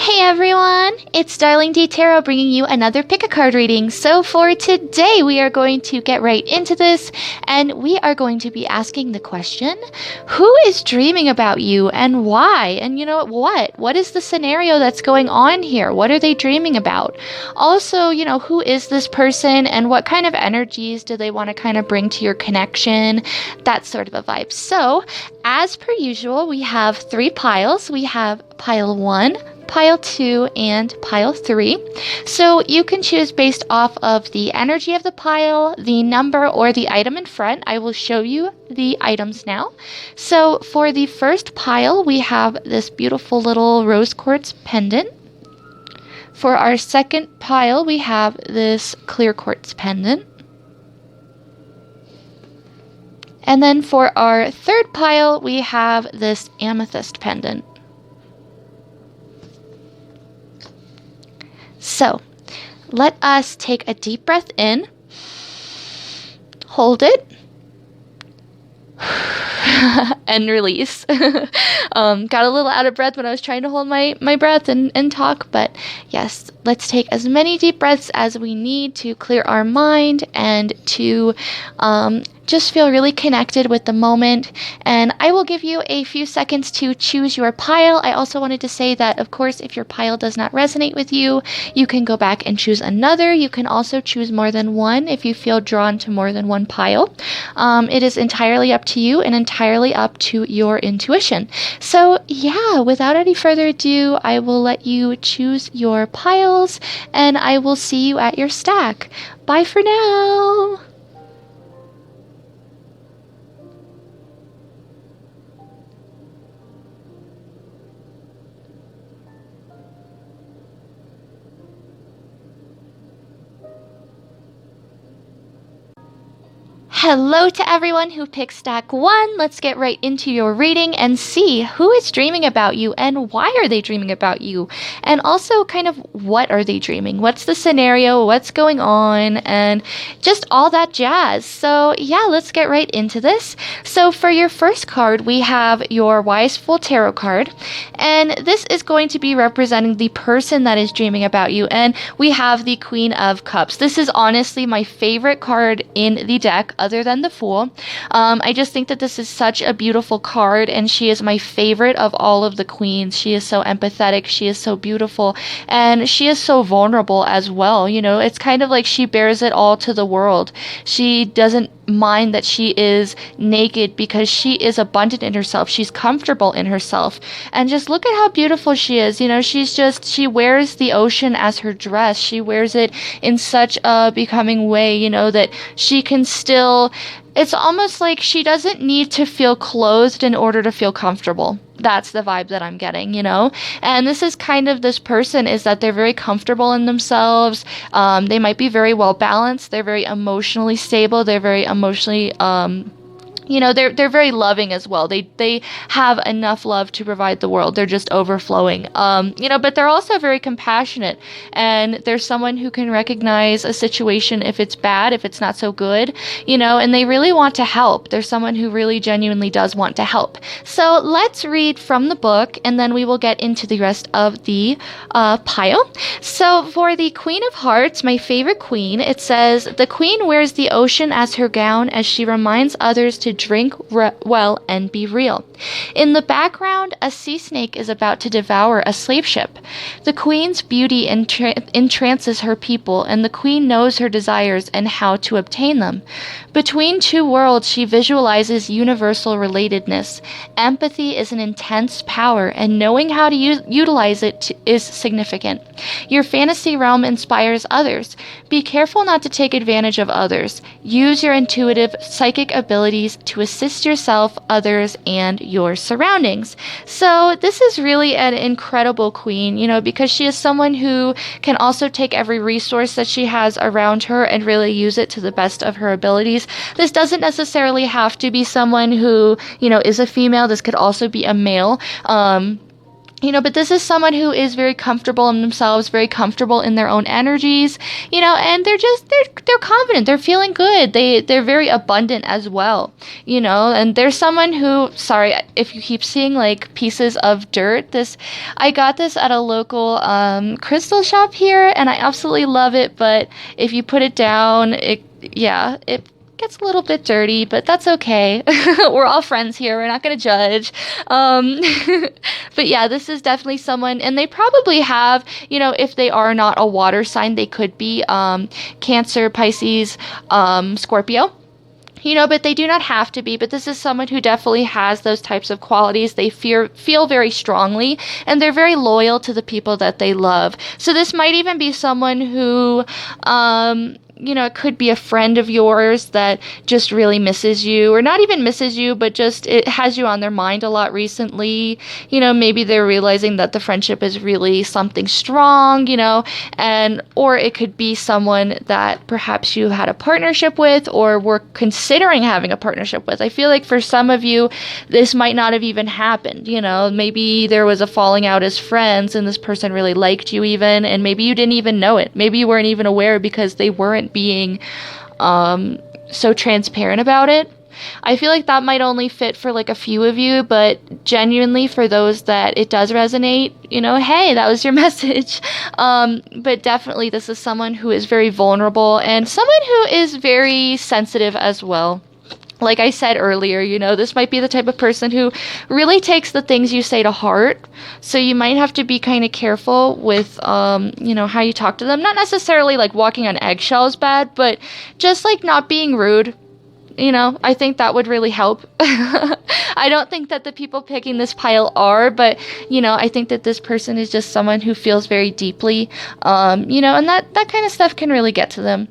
Hey everyone, it's DarlingDTarot bringing you another pick a card reading. So for today we are going to get right into this and we are going to be asking the question, who is dreaming about you and why? And you know what? What is the scenario that's going on here? What are they dreaming about? Also, who is this person and what kind of energies do they want to kind of bring to your connection? That sort of a vibe. So as per usual, we have 3 piles. We have pile 1, pile 2, and pile 3. So you can choose based off of the energy of the pile, the number, or the item in front. I will show you the items now. So for the first pile, we have this beautiful little rose quartz pendant. For our second pile, we have this clear quartz pendant. And then for our third pile, we have this amethyst pendant. So, let us take a deep breath in, hold it, and release. Got a little out of breath when I was trying to hold my breath and talk, but yes, let's take as many deep breaths as we need to clear our mind and to just feel really connected with the moment. And I will give you a few seconds to choose your pile. I also wanted to say that, of course, if your pile does not resonate with you, you can go back and choose another. You can also choose more than one if you feel drawn to more than one pile. It is entirely up to you and entirely up to your intuition. So yeah, without any further ado, I will let you choose your piles and I will see you at your stack. Bye for now. Hello to everyone who picked stack 1. Let's get right into your reading and see who is dreaming about you and why are they dreaming about you? And also kind of what are they dreaming? What's the scenario? What's going on? And just all that jazz. So yeah, let's get right into this. So for your first card, we have your Wise Fool Tarot card. And this is going to be representing the person that is dreaming about you. And we have the Queen of Cups. This is honestly my favorite card in the deck, other than the Fool. I just think that this is such a beautiful card and she is my favorite of all of the queens. She is so empathetic, she is so beautiful, and she is so vulnerable as well. It's kind of like she bears it all to the world. She doesn't mind that she is naked because she is abundant in herself. She's comfortable in herself. And just look at how beautiful she is. She wears the ocean as her dress. She wears it in such a becoming way, that she can still, it's almost like she doesn't need to feel clothed in order to feel comfortable. That's the vibe that I'm getting, And this is kind of this person is that they're very comfortable in themselves. They might be very well balanced. They're very emotionally stable. They're very emotionally, they're very loving as well. They have enough love to provide the world. They're just overflowing. But they're also very compassionate. And they're someone who can recognize a situation if it's bad, if it's not so good, and they really want to help. They're someone who really genuinely does want to help. So let's read from the book and then we will get into the rest of the pile. So for the Queen of Hearts, my favorite queen, it says, the queen wears the ocean as her gown as she reminds others to drink well and be real. In the background, a sea snake is about to devour a slave ship. The queen's beauty entrances her people, and the queen knows her desires and how to obtain them. Between two worlds, she visualizes universal relatedness. Empathy is an intense power, and knowing how to utilize it is significant. Your fantasy realm inspires others. Be careful not to take advantage of others. Use your intuitive psychic abilities to assist yourself, others, and your surroundings. So this is really an incredible queen, because she is someone who can also take every resource that she has around her and really use it to the best of her abilities. This doesn't necessarily have to be someone who, is a female. This could also be a male. But this is someone who is very comfortable in themselves, very comfortable in their own energies, and they're confident, they're feeling good. They're very abundant as well, and there's someone who, sorry if you keep seeing like pieces of dirt. I got this at a local crystal shop here, and I absolutely love it, but if you put it down, it gets a little bit dirty, but that's okay. We're all friends here. We're not going to judge. But yeah, this is definitely someone, and they probably have, if they are not a water sign, they could be Cancer, Pisces, Scorpio. But they do not have to be. But this is someone who definitely has those types of qualities. They feel very strongly, and they're very loyal to the people that they love. So this might even be someone who, it could be a friend of yours that just really misses you, or not even misses you, but just it has you on their mind a lot recently. Maybe they're realizing that the friendship is really something strong, or it could be someone that perhaps you had a partnership with or were considering having a partnership with. I feel like for some of you, this might not have even happened. Maybe there was a falling out as friends and this person really liked you even, and maybe you didn't even know it. Maybe you weren't even aware because they weren't being so transparent about it. I feel like that might only fit for like a few of you, but genuinely for those that it does resonate, hey, that was your message. But definitely this is someone who is very vulnerable and someone who is very sensitive as well. Like I said earlier, this might be the type of person who really takes the things you say to heart. So you might have to be kind of careful with, how you talk to them. Not necessarily like walking on eggshells bad, but just like not being rude. I think that would really help. I don't think that the people picking this pile are, but, I think that this person is just someone who feels very deeply, and that kind of stuff can really get to them.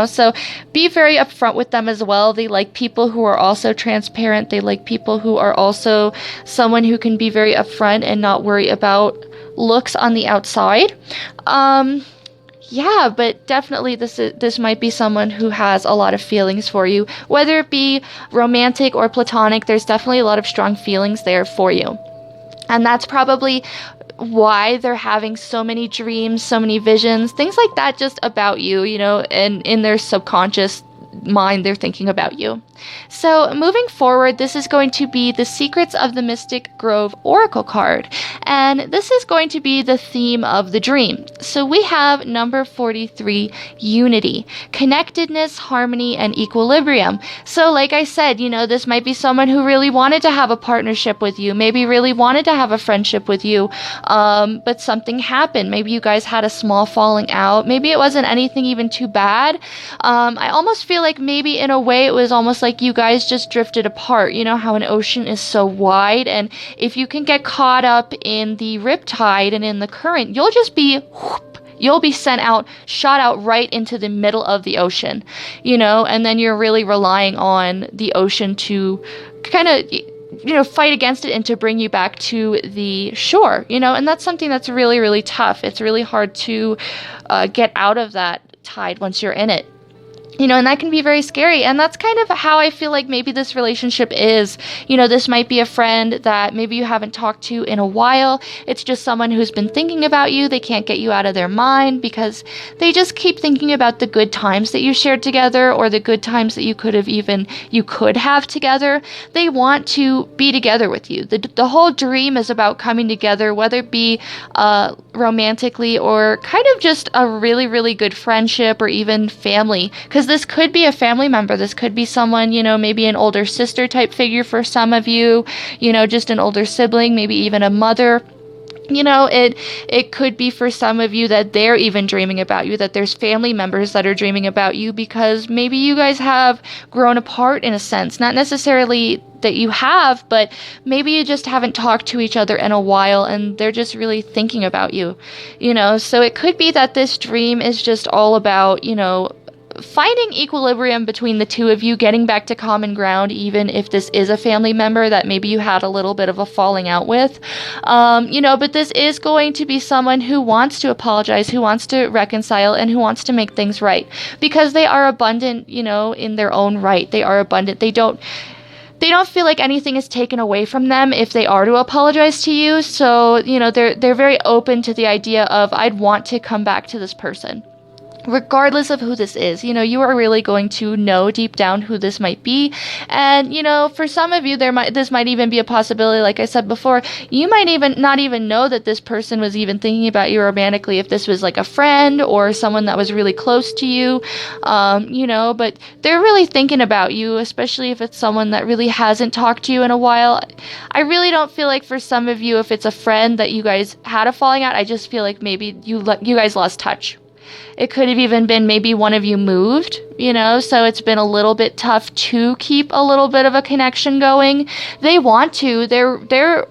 So be very upfront with them as well. They like people who are also transparent. They like people who are also someone who can be very upfront and not worry about looks on the outside. But definitely this might be someone who has a lot of feelings for you, whether it be romantic or platonic. There's definitely a lot of strong feelings there for you. And that's probably why they're having so many dreams, so many visions, things like that just about you, and in their subconscious mind they're thinking about you. So moving forward, this is going to be the Secrets of the Mystic Grove Oracle card, and this is going to be the theme of the dream. So we have number 43, unity, connectedness, harmony, and equilibrium. So like I said, this might be someone who really wanted to have a partnership with you, maybe really wanted to have a friendship with you, but something happened. Maybe you guys had a small falling out. Maybe it wasn't anything even too bad. I almost feel like maybe in a way it was almost like you guys just drifted apart. How an ocean is so wide, and if you can get caught up in the riptide and in the current, you'll just be you'll be shot out right into the middle of the ocean, and then you're really relying on the ocean to kind of fight against it and to bring you back to the shore, and that's something that's really, really tough. It's really hard to get out of that tide once you're in it. And that can be very scary. And that's kind of how I feel like maybe this relationship is. This might be a friend that maybe you haven't talked to in a while. It's just someone who's been thinking about you. They can't get you out of their mind because they just keep thinking about the good times that you shared together, or the good times that you could have together. They want to be together with you. The whole dream is about coming together, whether it be romantically or kind of just a really, really good friendship, or even family. Because this could be a family member. This could be someone, maybe an older sister type figure for some of you, just an older sibling, maybe even a mother. It could be for some of you that they're even dreaming about you, that there's family members that are dreaming about you, because maybe you guys have grown apart in a sense. Not necessarily that you have, but maybe you just haven't talked to each other in a while and they're just really thinking about you, So it could be that this dream is just all about, finding equilibrium between the two of you, getting back to common ground, even if this is a family member that maybe you had a little bit of a falling out with, but this is going to be someone who wants to apologize, who wants to reconcile, and who wants to make things right, because they are abundant, in their own right. They are abundant. They they don't feel like anything is taken away from them if they are to apologize to you. So, they're very open to the idea of, I'd want to come back to this person. Regardless of who this is, you are really going to know deep down who this might be. And, for some of you, this might even be a possibility. Like I said before, you might even not even know that this person was even thinking about you romantically, if this was like a friend or someone that was really close to you, but they're really thinking about you, especially if it's someone that really hasn't talked to you in a while. I really don't feel like for some of you, if it's a friend that you guys had a falling out, I just feel like maybe you guys lost touch. It could have even been maybe one of you moved, so it's been a little bit tough to keep a little bit of a connection going. They want to, they're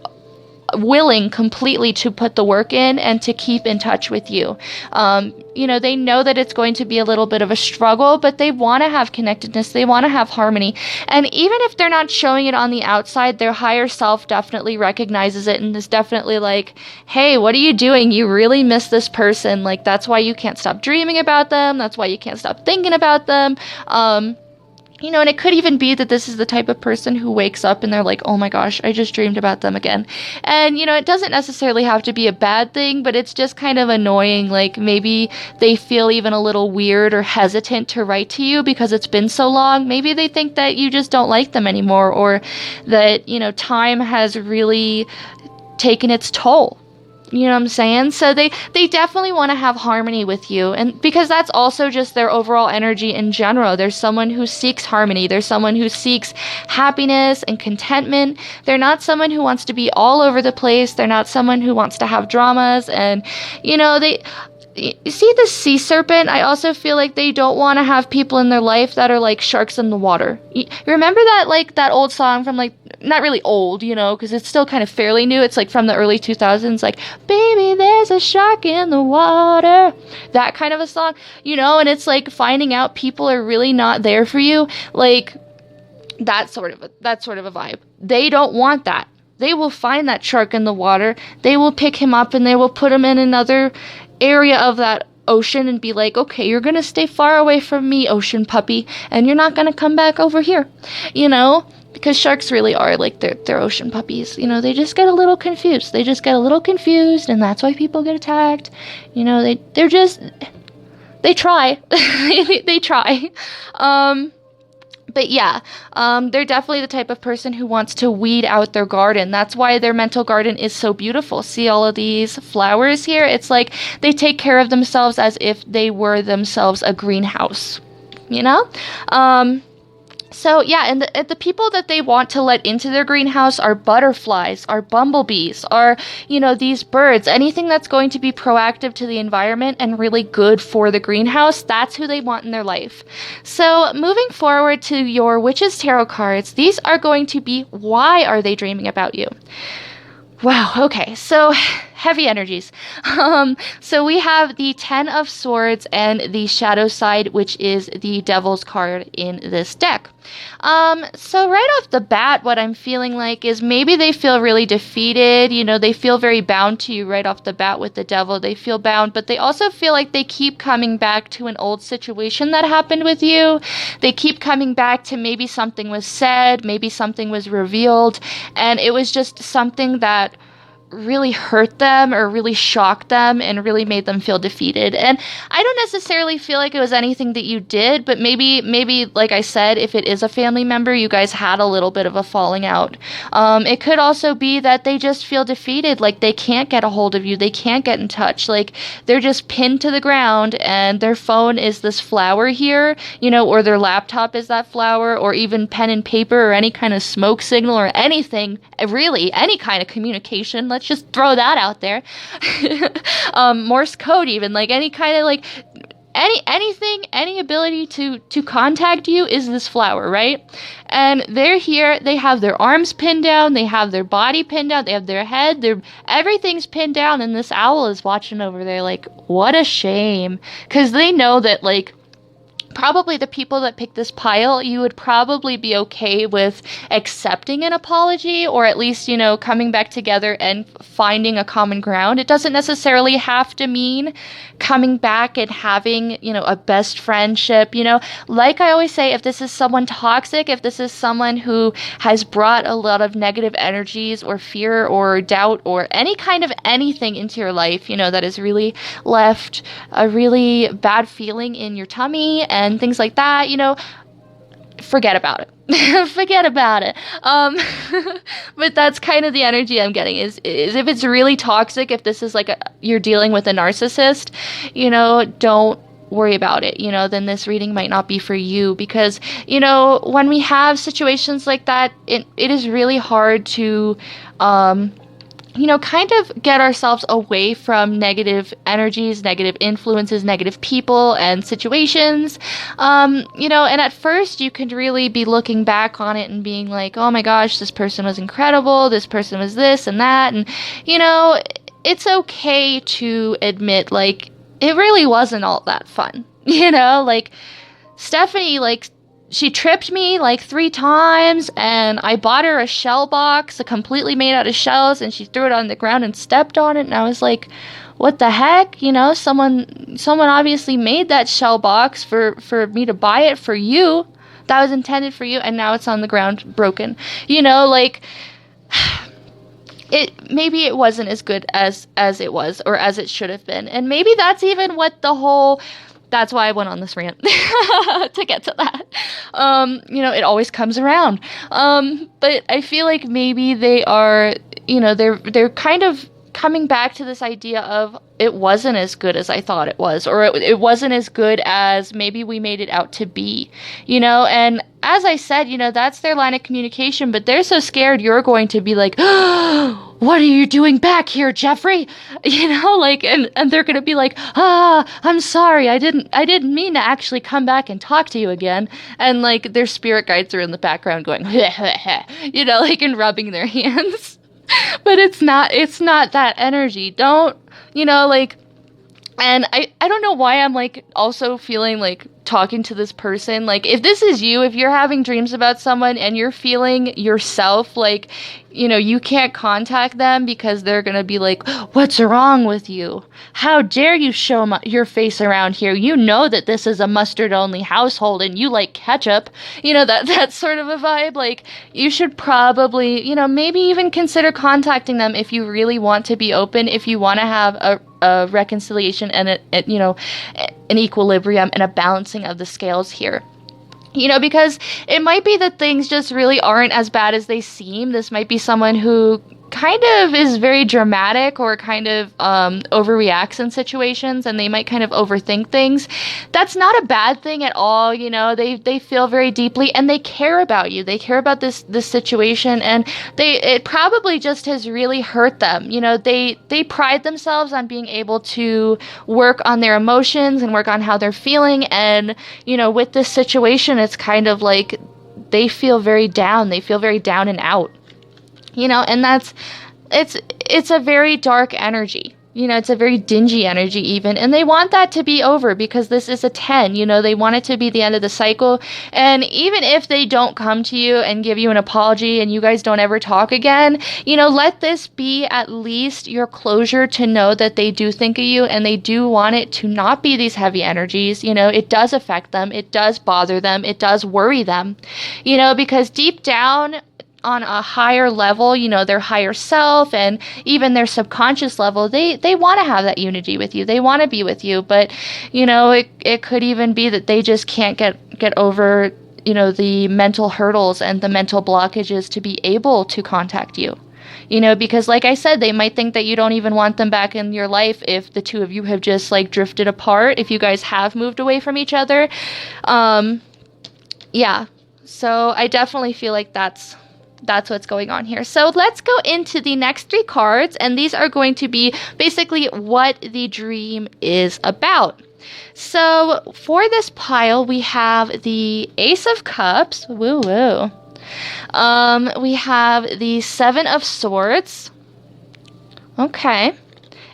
willing completely to put the work in and to keep in touch with you. They know that it's going to be a little bit of a struggle, but they want to have connectedness. They want to have harmony. And even if they're not showing it on the outside, their higher self definitely recognizes it and is definitely like, hey, what are you doing? You really miss this person. Like, that's why you can't stop dreaming about them. That's why you can't stop thinking about them. And it could even be that this is the type of person who wakes up and they're like, oh my gosh, I just dreamed about them again. And, it doesn't necessarily have to be a bad thing, but it's just kind of annoying. Like, maybe they feel even a little weird or hesitant to write to you because it's been so long. Maybe they think that you just don't like them anymore, or that, time has really taken its toll. You know what I'm saying? So they definitely want to have harmony with you. And because that's also just their overall energy in general. There's someone who seeks harmony. There's someone who seeks happiness and contentment. They're not someone who wants to be all over the place. They're not someone who wants to have dramas. And, you see the sea serpent? I also feel like they don't want to have people in their life that are like sharks in the water. You remember that, like, that old song from, like, not really old, because it's still kind of fairly new. It's like from the early 2000s, like, baby, there's a shark in the water. That kind of a song, and it's like finding out people are really not there for you. Like, that sort of a vibe. They don't want that. They will find that shark in the water. They will pick him up and they will put him in another area of that ocean and be like, okay, you're gonna stay far away from me, ocean puppy, and you're not gonna come back over here, because sharks really are like they're ocean puppies. They just get a little confused. And that's why people get attacked. They try. They try. But yeah, they're definitely the type of person who wants to weed out their garden. That's why their mental garden is so beautiful. See all of these flowers here? It's like they take care of themselves as if they were themselves a greenhouse, So yeah, and the people that they want to let into their greenhouse are butterflies, are bumblebees, are, these birds, anything that's going to be proactive to the environment and really good for the greenhouse. That's who they want in their life. So moving forward to your Witch's Tarot cards, these are going to be, why are they dreaming about you? Wow, okay, so heavy energies. So we have the 10 of Swords and the Shadow side, which is the Devil's card in this deck. So right off the bat, what I'm feeling like is maybe they feel really defeated. They feel very bound to you right off the bat with the Devil. They feel bound, but they also feel like they keep coming back to an old situation that happened with you. They keep coming back to maybe something was said, maybe something was revealed, and it was just something that really hurt them or really shocked them and really made them feel defeated. And I don't necessarily feel like it was anything that you did, but maybe like I said, if it is a family member, you guys had a little bit of a falling out. It could also be that they just feel defeated, like they can't get a hold of you, they can't get in touch, like they're just pinned to the ground and their phone is this flower here, or their laptop is that flower, or even pen and paper or any kind of smoke signal or anything, really any kind of communication. Let's just throw that out there. Morse code, even, like any kind of like anything, any ability to contact you is this flower, right? And they're here, they have their arms pinned down, they have their body pinned down, they have their head, everything's pinned down, and this owl is watching over there like, what a shame. Because they know that, like, probably the people that pick this pile, you would probably be okay with accepting an apology, or at least, coming back together and finding a common ground. It doesn't necessarily have to mean coming back and having, a best friendship. Like I always say, if this is someone toxic, if this is someone who has brought a lot of negative energies or fear or doubt or any kind of anything into your life, that has really left a really bad feeling in your tummy and things like that, forget about it. Forget about it. But that's kind of the energy I'm getting is if it's really toxic, if this is like you're dealing with a narcissist, don't worry about it, then this reading might not be for you, because, when we have situations like that, it is really hard to, kind of get ourselves away from negative energies, negative influences, negative people and situations. And at first you can really be looking back on it and being like, oh my gosh, this person was incredible. This person was this and that. And, it's okay to admit, like, it really wasn't all that fun. Like Stephanie, like, she tripped me like 3 times, and I bought her a shell box, completely made out of shells, and she threw it on the ground and stepped on it, and I was like, what the heck? Someone obviously made that shell box for me to buy it for you. That was intended for you, and now it's on the ground broken. Like, maybe it wasn't as good as it was, or as it should have been. And maybe that's even what that's why I went on this rant to get to that. It always comes around. But I feel like maybe they are, they're kind of coming back to this idea of it wasn't as good as I thought it was, or it wasn't as good as maybe we made it out to be, and as I said, that's their line of communication, but they're so scared you're going to be like, oh, what are you doing back here, Jeffrey? Like, and they're going to be like, I'm sorry. I didn't mean to actually come back and talk to you again. And like their spirit guides are in the background going, like, and rubbing their hands. But it's not that energy. Don't, like, and I don't know why I'm like also feeling like talking to this person. Like, if this is you, if you're having dreams about someone and you're feeling yourself like, you can't contact them because they're going to be like, what's wrong with you? How dare you show your face around here? You know that this is a mustard only household and you like ketchup, that sort of a vibe. Like, you should probably, maybe even consider contacting them if you really want to be open, if you want to have a reconciliation and an equilibrium and a balancing of the scales here. Because it might be that things just really aren't as bad as they seem. This might be someone who kind of is very dramatic or kind of overreacts in situations, and they might kind of overthink things. That's not a bad thing at all. They feel very deeply and they care about you. They care about this situation, and it probably just has really hurt them. They pride themselves on being able to work on their emotions and work on how they're feeling, and with this situation, it's kind of like they feel very down. They feel very down and out. And it's a very dark energy. It's a very dingy energy even, and they want that to be over because this is a 10, they want it to be the end of the cycle. And even if they don't come to you and give you an apology and you guys don't ever talk again, let this be at least your closure to know that they do think of you and they do want it to not be these heavy energies. It does affect them. It does bother them. It does worry them, because deep down, on a higher level, their higher self and even their subconscious level, they want to have that unity with you. They want to be with you, but it could even be that they just can't get over the mental hurdles and the mental blockages to be able to contact you. Because like I said, they might think that you don't even want them back in your life if the two of you have just like drifted apart, if you guys have moved away from each other. Yeah. So I definitely feel like that's what's going on here. So let's go into the next 3 cards, and these are going to be basically what the dream is about. So for this pile, we have the Ace of Cups. Woo woo. We have the 7 of Swords. Okay.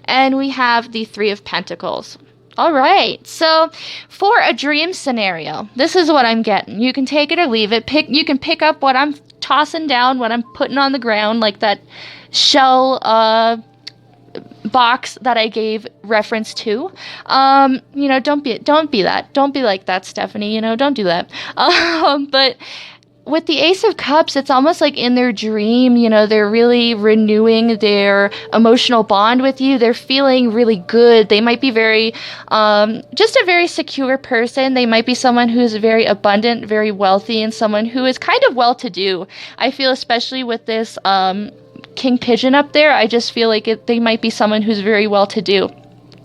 And we have the 3 of Pentacles. All right. So for a dream scenario, this is what I'm getting. You can take it or leave it. You can pick up what I'm tossing down, what I'm putting on the ground, like that shell box that I gave reference to. Don't be that. Don't be like that, Stephanie. Don't do that. But with the Ace of Cups, it's almost like in their dream, they're really renewing their emotional bond with you. They're feeling really good. They might be very, just a very secure person. They might be someone who's very abundant, very wealthy, and someone who is kind of well-to-do. I feel especially with this King Pigeon up there, I just feel like they might be someone who's very well-to-do.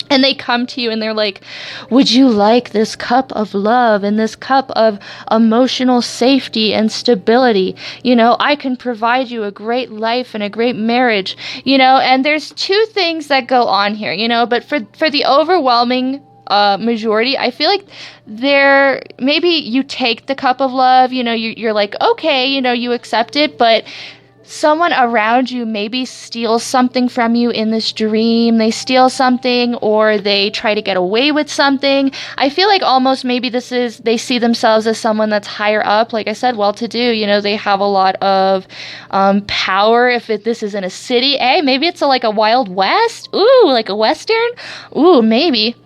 And they come to you and they're like, would you like this cup of love and this cup of emotional safety and stability? I can provide you a great life and a great marriage, and there's two things that go on here, but for the overwhelming majority, I feel like maybe you take the cup of love, you're like, okay, you accept it, but someone around you maybe steals something from you in this dream. They steal something or they try to get away with something. I feel like almost maybe they see themselves as someone that's higher up. Like I said, well-to-do, they have a lot of power. If this is in a city, maybe it's like a Wild West. Ooh, like a Western. Ooh, maybe.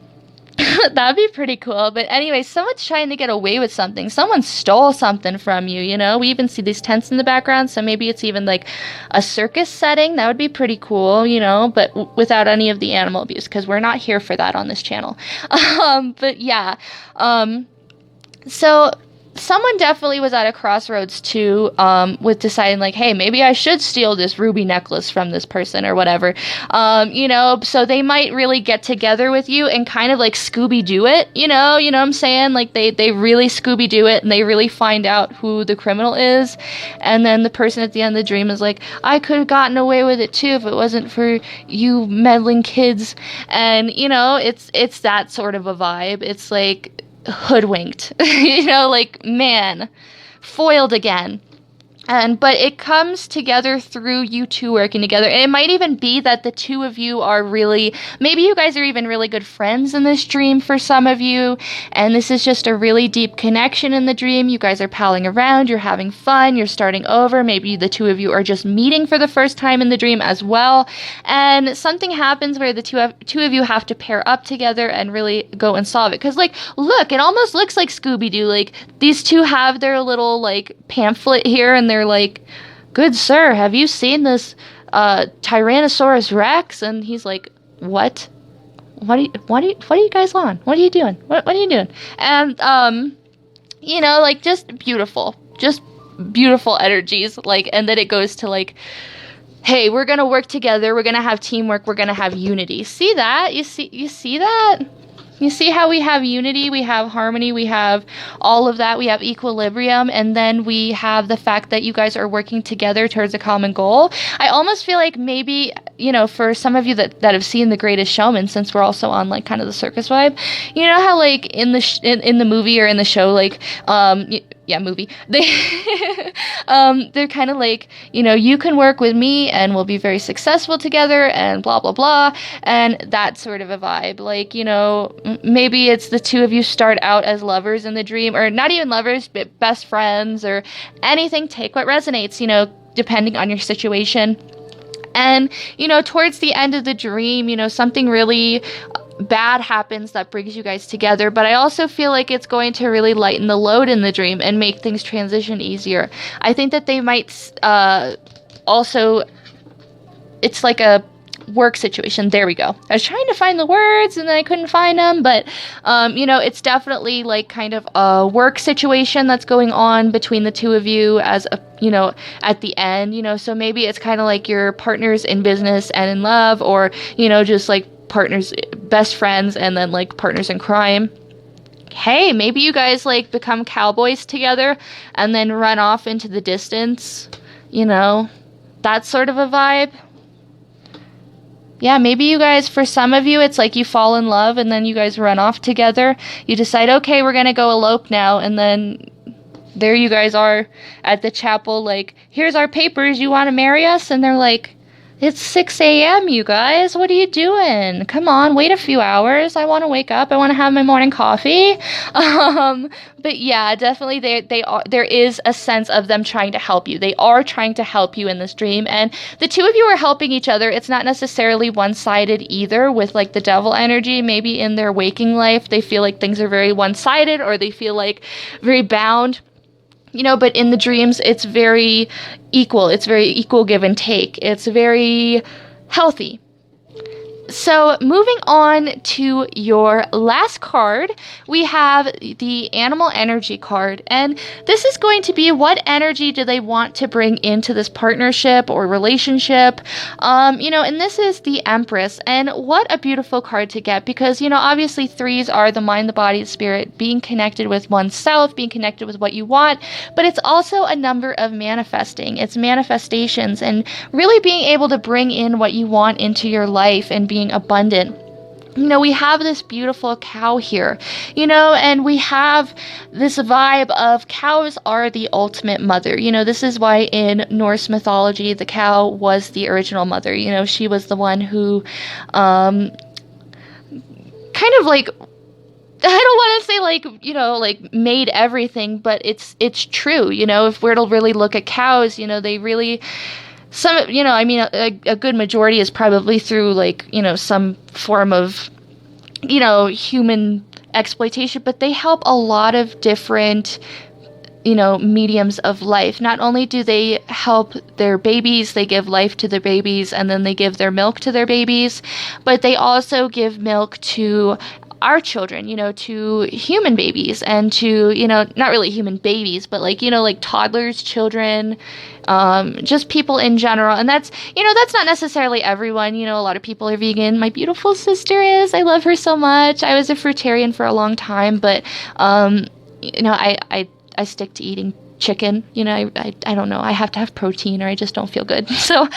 That'd be pretty cool. But anyway, someone's trying to get away with something. Someone stole something from you, We even see these tents in the background, so maybe it's even like a circus setting. That would be pretty cool, but without any of the animal abuse, because we're not here for that on this channel. But yeah. So someone definitely was at a crossroads too, with deciding like, hey, maybe I should steal this ruby necklace from this person or whatever. So they might really get together with you and kind of like Scooby-Doo it, you know what I'm saying? Like they really Scooby-Doo it and they really find out who the criminal is. And then the person at the end of the dream is like, I could have gotten away with it too if it wasn't for you meddling kids. And, it's that sort of a vibe. It's like, hoodwinked, like, man, foiled again. But it comes together through you two working together. And it might even be that the two of you are maybe you guys are even really good friends in this dream for some of you. And this is just a really deep connection in the dream. You guys are palling around, you're having fun, you're starting over. Maybe the two of you are just meeting for the first time in the dream as well. And something happens where the two of you have to pair up together and really go and solve it. Because, look, it almost looks like Scooby-Doo. Like, these two have their little, pamphlet here and they're like, good sir, have you seen this Tyrannosaurus Rex? And he's like, what are you guys on? What are you doing? What are you doing? And just beautiful energies, and then it goes to hey, we're gonna work together, we're gonna have teamwork, we're gonna have unity. See that? You see that? You see how we have unity, we have harmony, we have all of that, we have equilibrium, and then we have the fact that you guys are working together towards a common goal. I almost feel like maybe, for some of you that have seen The Greatest Showman, since we're also on kind of the circus vibe, you know how in the movie or in the show, movie, they're kind of you can work with me and we'll be very successful together and blah blah blah, and that sort of a vibe. Maybe it's the two of you start out as lovers in the dream, or not even lovers, but best friends or anything. Take what resonates, depending on your situation. And, towards the end of the dream, something really bad happens that brings you guys together, but I also feel like it's going to really lighten the load in the dream and make things transition easier. I think that they might also, it's like a work situation. There we go. I was trying to find the words and then I couldn't find them, but it's definitely kind of a work situation that's going on between the two of you as a at the end, so maybe it's kind of like your partners in business and in love, or just partners, best friends, and then partners in crime. Hey, maybe you guys become cowboys together and then run off into the distance, that sort of a vibe. Yeah, maybe you guys, for some of you, it's you fall in love and then you guys run off together. You decide, okay, we're gonna go elope now, and then there you guys are at the chapel, here's our papers, you want to marry us? And they're like, It's 6 a.m., you guys. What are you doing? Come on, wait a few hours. I want to wake up. I want to have my morning coffee. Um, but yeah, definitely they are, there is a sense of them trying to help you. They are trying to help you in this dream, and the two of you are helping each other. It's not necessarily one-sided either with like the devil energy. Maybe in their waking life, they feel like things are very one-sided, or they feel like very bound. But in the dreams, it's very equal. It's very equal give and take. It's very healthy. So moving on to your last card, we have the animal energy card. And this is going to be what energy do they want to bring into this partnership or relationship. And this is the Empress. And what a beautiful card to get because, obviously threes are the mind, the body, the spirit, being connected with oneself, being connected with what you want. But it's also a number of manifesting. It's manifestations and really being able to bring in what you want into your life and being abundant. We have this beautiful cow here, and we have this vibe of cows are the ultimate mother. This is why in Norse mythology, the cow was the original mother. She was the one who, kind of like, I don't want to say like made everything, but it's true. If we're to really look at cows, they really, a good majority is probably through some form of, human exploitation, but they help a lot of different, mediums of life. Not only do they help their babies, they give life to their babies and then they give their milk to their babies, but they also give milk to our children, to human babies and to, not really human babies, but like toddlers, children, just people in general. And that's not necessarily everyone. A lot of people are vegan. My beautiful sister is. I love her so much. I was a fruitarian for a long time, but, I stick to eating chicken. I don't know. I have to have protein or I just don't feel good. So,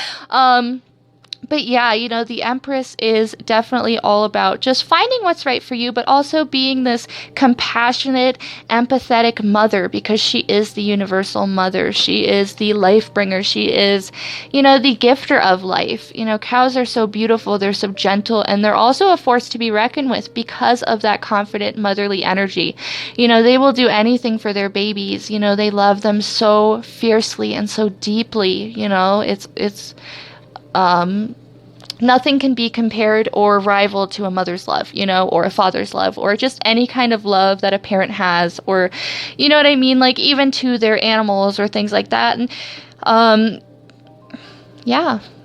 but yeah, the Empress is definitely all about just finding what's right for you, but also being this compassionate, empathetic mother because she is the universal mother. She is the life bringer. She is, the gifter of life. Cows are so beautiful. They're so gentle, and they're also a force to be reckoned with because of that confident motherly energy. They will do anything for their babies. They love them so fiercely and so deeply. Nothing can be compared or rivaled to a mother's love, or a father's love, or just any kind of love that a parent has, or, you know what I mean? Like even to their animals or things like that. And,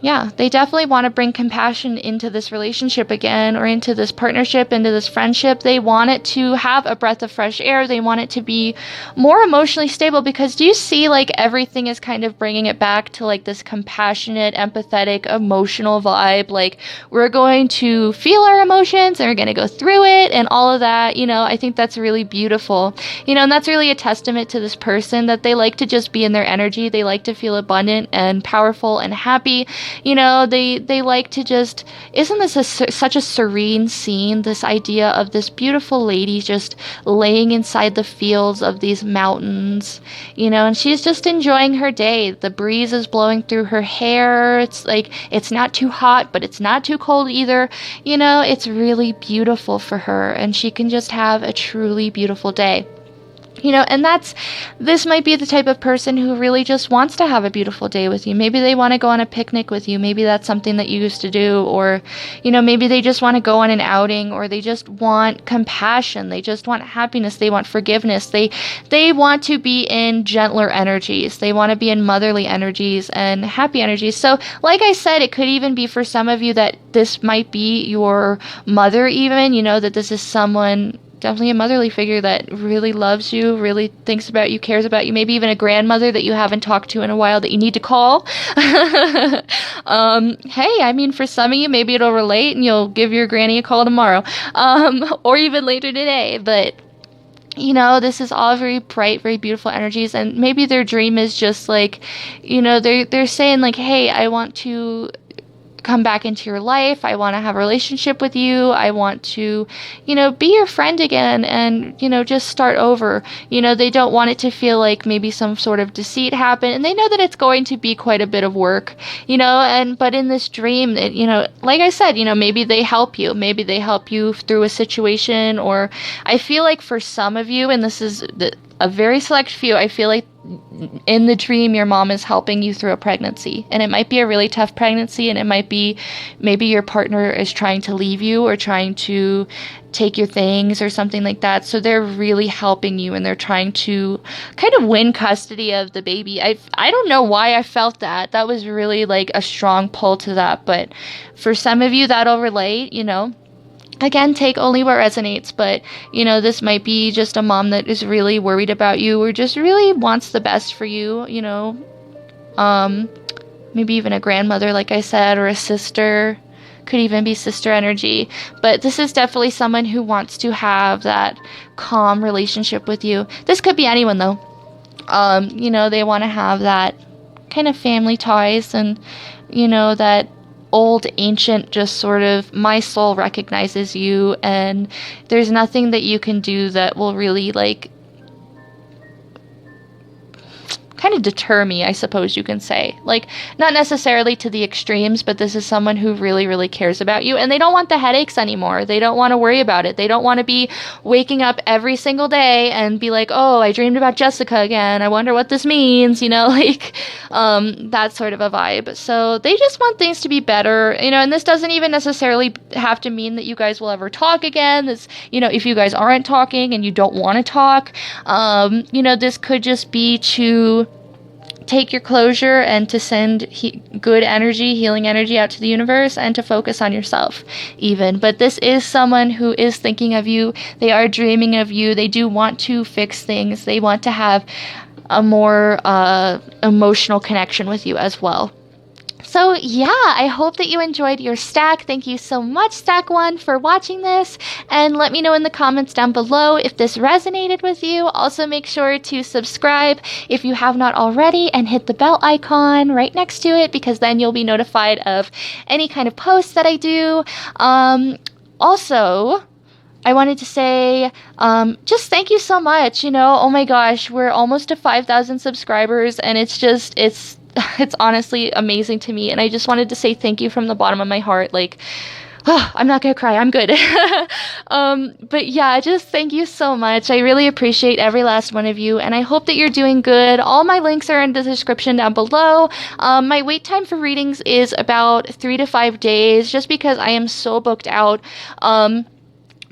yeah, they definitely want to bring compassion into this relationship again, or into this partnership, into this friendship. They want it to have a breath of fresh air. They want it to be more emotionally stable because do you see like everything is kind of bringing it back to like this compassionate, empathetic, emotional vibe. Like we're going to feel our emotions and we're going to go through it and all of that. I think that's really beautiful, and that's really a testament to this person that they like to just be in their energy. They like to feel abundant and powerful and happy. They like to just, isn't this such a serene scene, this idea of this beautiful lady just laying inside the fields of these mountains, and she's just enjoying her day. The breeze is blowing through her hair. It's like, it's not too hot, but it's not too cold either. It's really beautiful for her, and she can just have a truly beautiful day. And this might be the type of person who really just wants to have a beautiful day with you. Maybe they want to go on a picnic with you. Maybe that's something that you used to do. Or, maybe they just want to go on an outing, or they just want compassion. They just want happiness. They want forgiveness. They want to be in gentler energies. They want to be in motherly energies and happy energies. So like I said, it could even be for some of you that this might be your mother even, that this is someone, definitely a motherly figure that really loves you, really thinks about you, cares about you, maybe even a grandmother that you haven't talked to in a while that you need to call. Hey, for some of you, maybe it'll relate and you'll give your granny a call tomorrow, or even later today. But this is all very bright, very beautiful energies, and maybe their dream is just like, they're saying like, hey, I want to come back into your life. I want to have a relationship with you. I want to, be your friend again and, just start over. They don't want it to feel like maybe some sort of deceit happened, and they know that it's going to be quite a bit of work, but in this dream, like I said, maybe they help you. Maybe they help you through a situation, or I feel like for some of you, and this is a very select few, I feel like in the dream your mom is helping you through a pregnancy, and it might be a really tough pregnancy, and it might be maybe your partner is trying to leave you or trying to take your things or something like that, so they're really helping you and they're trying to kind of win custody of the baby. I don't know why I felt that was really like a strong pull to that, but for some of you that'll relate. Again, take only what resonates, but, this might be just a mom that is really worried about you or just really wants the best for you, maybe even a grandmother, like I said, or a sister, could even be sister energy. But this is definitely someone who wants to have that calm relationship with you. This could be anyone, though. They want to have that kind of family ties and, that old ancient just sort of, my soul recognizes you, and there's nothing that you can do that will really like kind of deter me, I suppose you can say. Like, not necessarily to the extremes, but this is someone who really, really cares about you, and they don't want the headaches anymore. They don't want to worry about it. They don't want to be waking up every single day and be like, oh, I dreamed about Jessica again. I wonder what this means, that sort of a vibe. So they just want things to be better, and this doesn't even necessarily have to mean that you guys will ever talk again. This, if you guys aren't talking and you don't want to talk, this could just be to take your closure and to send good energy, healing energy out to the universe, and to focus on yourself even. But this is someone who is thinking of you. They are dreaming of you. They do want to fix things. They want to have a more emotional connection with you as well. So yeah, I hope that you enjoyed your stack. Thank you so much, Stack 1, for watching this, and let me know in the comments down below if this resonated with you. Also, make sure to subscribe if you have not already, and hit the bell icon right next to it, because then you'll be notified of any kind of posts that I do. Also, I wanted to say, just thank you so much. Oh my gosh, we're almost to 5,000 subscribers, and it's honestly amazing to me, and I just wanted to say thank you from the bottom of my heart. Like, I'm not gonna cry, I'm good. But yeah, just thank you so much. I really appreciate every last one of you, and I hope that you're doing good. All my links are in the description down below. My wait time for readings is about 3 to 5 days, just because I am so booked out.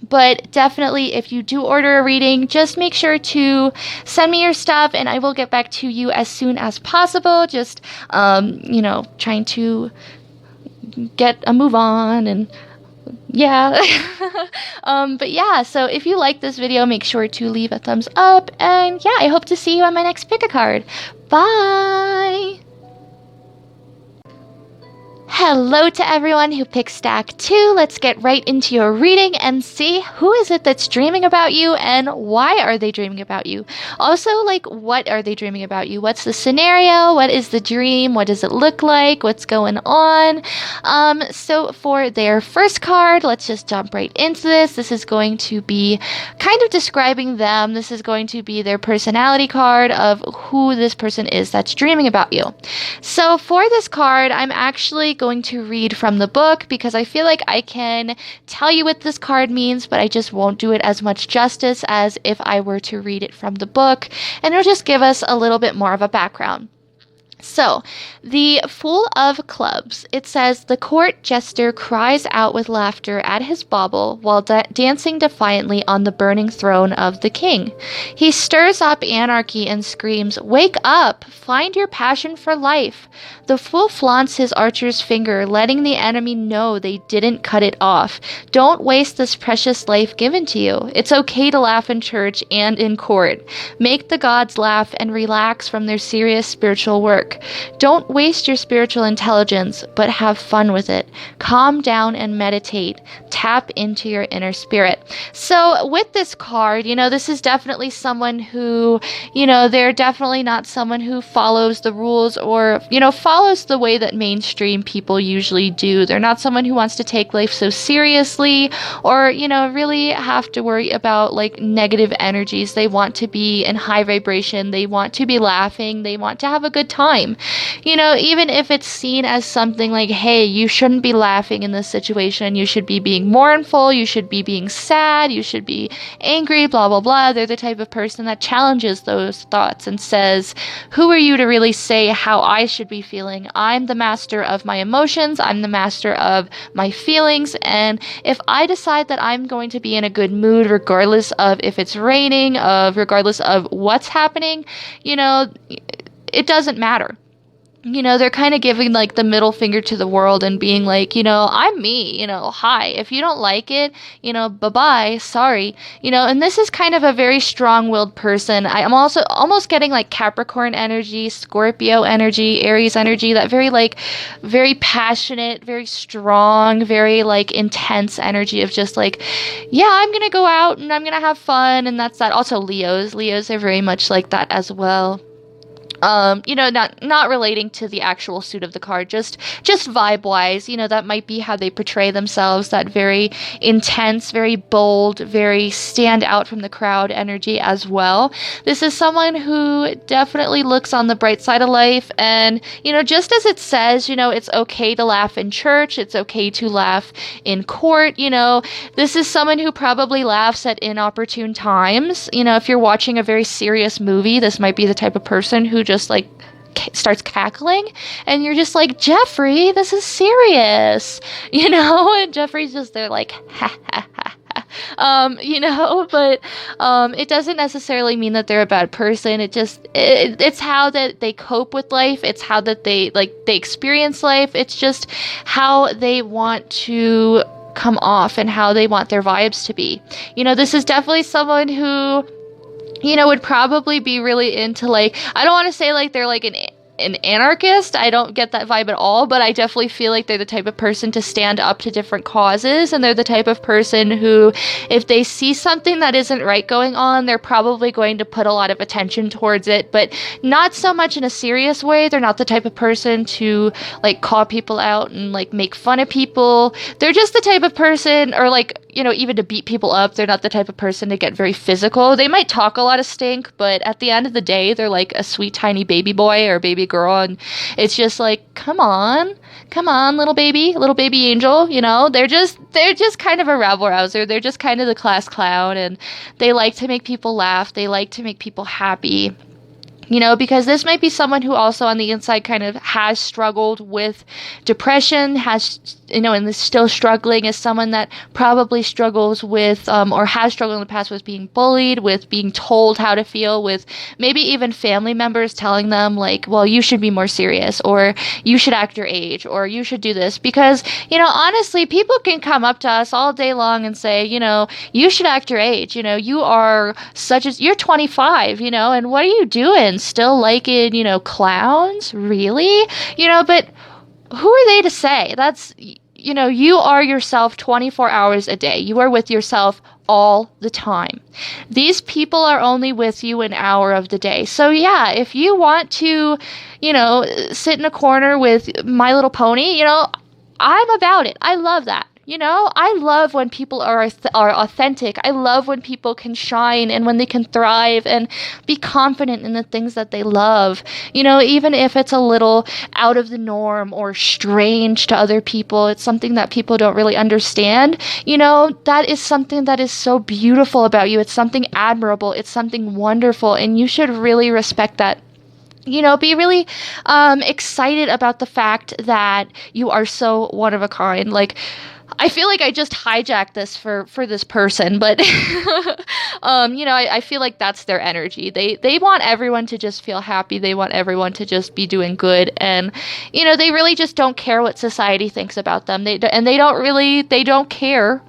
But definitely, if you do order a reading, just make sure to send me your stuff, and I will get back to you as soon as possible. Just, trying to get a move on, and yeah. But yeah, so if you like this video, make sure to leave a thumbs up, and yeah, I hope to see you on my next pick a card. Bye! Hello to everyone who picked stack 2. Let's get right into your reading and see who is it that's dreaming about you and why are they dreaming about you. Also, like, what are they dreaming about you? What's the scenario? What is the dream? What does it look like? What's going on? So for their first card, let's just jump right into this. This is going to be kind of describing them. This is going to be their personality card of who this person is that's dreaming about you. So for this card, I'm actually going to read from the book, because I feel like I can tell you what this card means, but I just won't do it as much justice as if I were to read it from the book, and it'll just give us a little bit more of a background. So, the Fool of Clubs. It says, the court jester cries out with laughter at his bauble while dancing defiantly on the burning throne of the king. He stirs up anarchy and screams, wake up! Find your passion for life! The fool flaunts his archer's finger, letting the enemy know they didn't cut it off. Don't waste this precious life given to you. It's okay to laugh in church and in court. Make the gods laugh and relax from their serious spiritual work. work. Don't waste your spiritual intelligence, but have fun with it. Calm down and meditate. Tap into your inner spirit. So with this card, this is definitely someone who, they're definitely not someone who follows the rules or, follows the way that mainstream people usually do. They're not someone who wants to take life so seriously or, really have to worry about like negative energies. They want to be in high vibration. They want to be laughing. They want to have a good time. Even if it's seen as something like, hey, you shouldn't be laughing in this situation. You should be being mournful. You should be being sad. You should be angry, blah, blah, blah. They're the type of person that challenges those thoughts and says, who are you to really say how I should be feeling? I'm the master of my emotions. I'm the master of my feelings. And if I decide that I'm going to be in a good mood, regardless of if it's raining, regardless of what's happening, it doesn't matter. They're kind of giving like the middle finger to the world and being like, I'm me, hi. If you don't like it, bye-bye, sorry. And this is kind of a very strong-willed person. I'm also almost getting like Capricorn energy, Scorpio energy, Aries energy, that very passionate, very strong, very like intense energy of just like, yeah, I'm going to go out and I'm going to have fun. And that's that. Also Leos are very much like that as well. Not relating to the actual suit of the card, just vibe-wise, that might be how they portray themselves, that very intense, very bold, very stand out from the crowd energy as well. This is someone who definitely looks on the bright side of life, and, just as it says, it's okay to laugh in church, it's okay to laugh in court, this is someone who probably laughs at inopportune times. If you're watching a very serious movie, this might be the type of person who just like starts cackling and you're just like, Jeffrey, this is serious, and Jeffrey's just there like, ha ha ha ha. But it doesn't necessarily mean that they're a bad person. It's how that they cope with life. It's how that they experience life. It's just how they want to come off and how they want their vibes to be. This is definitely someone who would probably be really into like, I don't want to say like they're like an anarchist. I don't get that vibe at all, but I definitely feel like they're the type of person to stand up to different causes, and they're the type of person who, if they see something that isn't right going on, they're probably going to put a lot of attention towards it, but not so much in a serious way. They're not the type of person to like call people out and like make fun of people. They're just the type of person, or like, even to beat people up. They're not the type of person to get very physical. They might talk a lot of stink, but at the end of the day, they're like a sweet tiny baby boy or baby girl, and it's just like, come on, little baby angel. They're just kind of a rabble rouser. They're just kind of the class clown, and they like to make people laugh. They like to make people happy. Because this might be someone who also on the inside kind of has struggled with depression, and is still struggling, is someone that probably struggles with, or has struggled in the past with being bullied, with being told how to feel, with maybe even family members telling them like, well, you should be more serious, or you should act your age, or you should do this. Because, honestly, people can come up to us all day long and say, you should act your age, you are you're 25, and what are you doing? Still liking, clowns? Really? But who are they to say? That's, you are yourself 24 hours a day. You are with yourself all the time. These people are only with you an hour of the day. So yeah, if you want to, sit in a corner with My Little Pony, I'm about it. I love that. I love when people are authentic. I love when people can shine and when they can thrive and be confident in the things that they love. Even if it's a little out of the norm or strange to other people, it's something that people don't really understand. That is something that is so beautiful about you. It's something admirable. It's something wonderful, and you should really respect that. Be really excited about the fact that you are so one of a kind. Like, I feel like I just hijacked this for this person, but, I feel like that's their energy. They want everyone to just feel happy. They want everyone to just be doing good. And, they really just don't care what society thinks about them. They don't care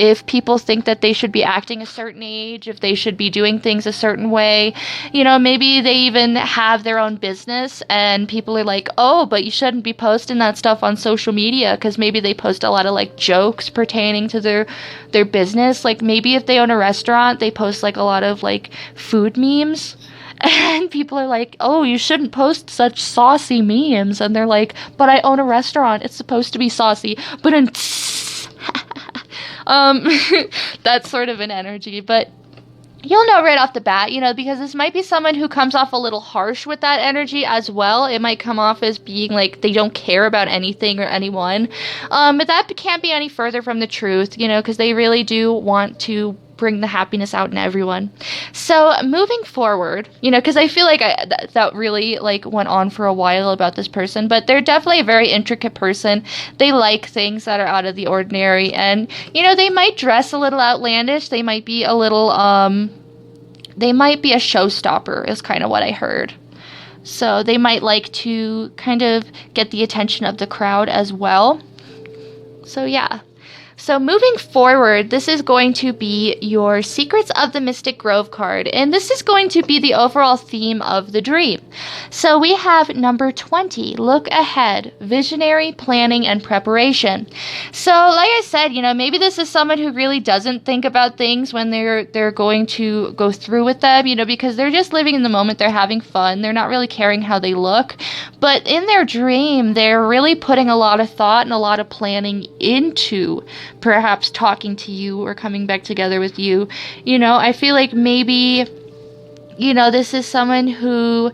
if people think that they should be acting a certain age, if they should be doing things a certain way. You know, maybe they even have their own business and people are like, oh, but you shouldn't be posting that stuff on social media, because maybe they post a lot of like jokes pertaining to their business. Like maybe if they own a restaurant, they post like a lot of like food memes. And people are like, oh, you shouldn't post such saucy memes. And they're like, but I own a restaurant. It's supposed to be saucy. But that's sort of an energy. But you'll know right off the bat, you know, because this might be someone who comes off a little harsh with that energy as well. It might come off as being like they don't care about anything or anyone. But that can't be any further from the truth, you know, because they really do want to bring the happiness out in everyone. So moving forward, you know, because I feel like that really like went on for a while about this person, but they're definitely a very intricate person. They like things that are out of the ordinary, and you know, they might dress a little outlandish. They might be a little they might be a showstopper is kind of what I heard. So they might like to kind of get the attention of the crowd as well. So yeah. So moving forward, this is going to be your Secrets of the Mystic Grove card, and this is going to be the overall theme of the dream. So we have number 20, look ahead, visionary, planning, and preparation. So like I said, you know, maybe this is someone who really doesn't think about things when they're going to go through with them, you know, because they're just living in the moment, they're having fun, they're not really caring how they look. But in their dream, they're really putting a lot of thought and a lot of planning into perhaps talking to you or coming back together with you. You know, I feel like maybe, you know, this is someone who,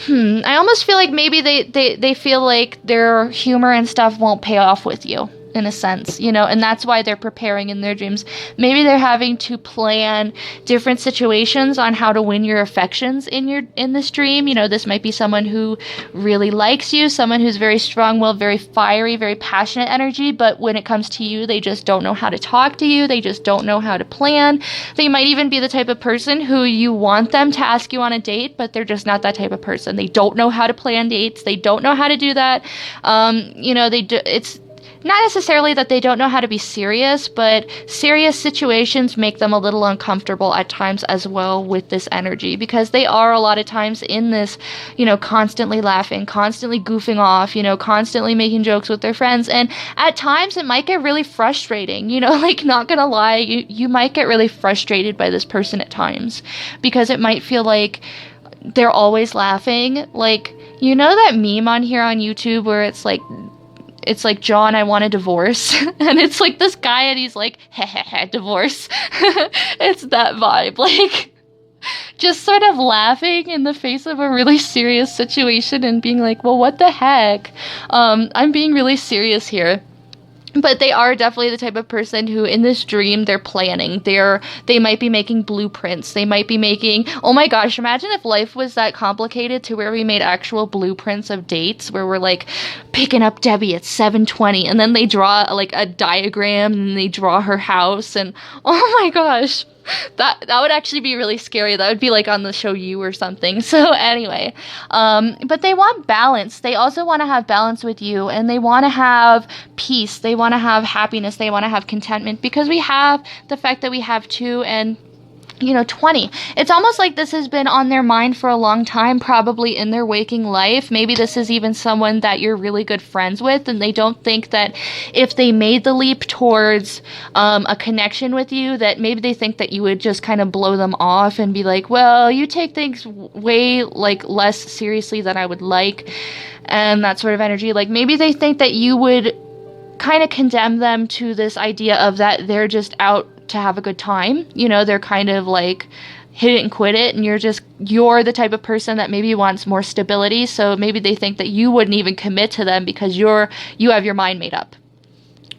I almost feel like maybe they feel like their humor and stuff won't pay off with you, in a sense, you know, and that's why they're preparing in their dreams. Maybe they're having to plan different situations on how to win your affections in this dream. You know, this might be someone who really likes you, someone who's very strong-willed, very fiery, very passionate energy, but when it comes to you, they just don't know how to talk to you. They just don't know how to plan. They might even be the type of person who you want them to ask you on a date, but they're just not that type of person. They don't know how to plan dates. They don't know how to do that. You know, it's not necessarily that they don't know how to be serious, but serious situations make them a little uncomfortable at times as well with this energy, because they are a lot of times in this, you know, constantly laughing, constantly goofing off, you know, constantly making jokes with their friends. And at times it might get really frustrating, you know, like not gonna lie, you might get really frustrated by this person at times, because it might feel like they're always laughing. Like, you know that meme on here on YouTube where it's like, John, I want a divorce. And it's like this guy and he's like, heh, divorce. It's that vibe. Like, just sort of laughing in the face of a really serious situation and being like, well, what the heck? I'm being really serious here. But they are definitely the type of person who, in this dream, they're planning. They might be making blueprints. They might be making, oh my gosh, imagine if life was that complicated to where we made actual blueprints of dates, where we're like picking up Debbie at 7:20, and then they draw like a diagram and they draw her house, and oh my gosh. That would actually be really scary. That would be like on the show You or something. So anyway, but they want balance. They also want to have balance with you, and they want to have peace. They want to have happiness. They want to have contentment, because we have the fact that we have 2 and 20. It's almost like this has been on their mind for a long time, probably in their waking life. Maybe this is even someone that you're really good friends with, and they don't think that if they made the leap towards a connection with you, that maybe they think that you would just kind of blow them off and be like, well, you take things way like less seriously than I would like, and that sort of energy. Like maybe they think that you would kind of condemn them to this idea of that they're just out to have a good time. You know, they're kind of like hit it and quit it, and you're the type of person that maybe wants more stability, so maybe they think that you wouldn't even commit to them because you have your mind made up,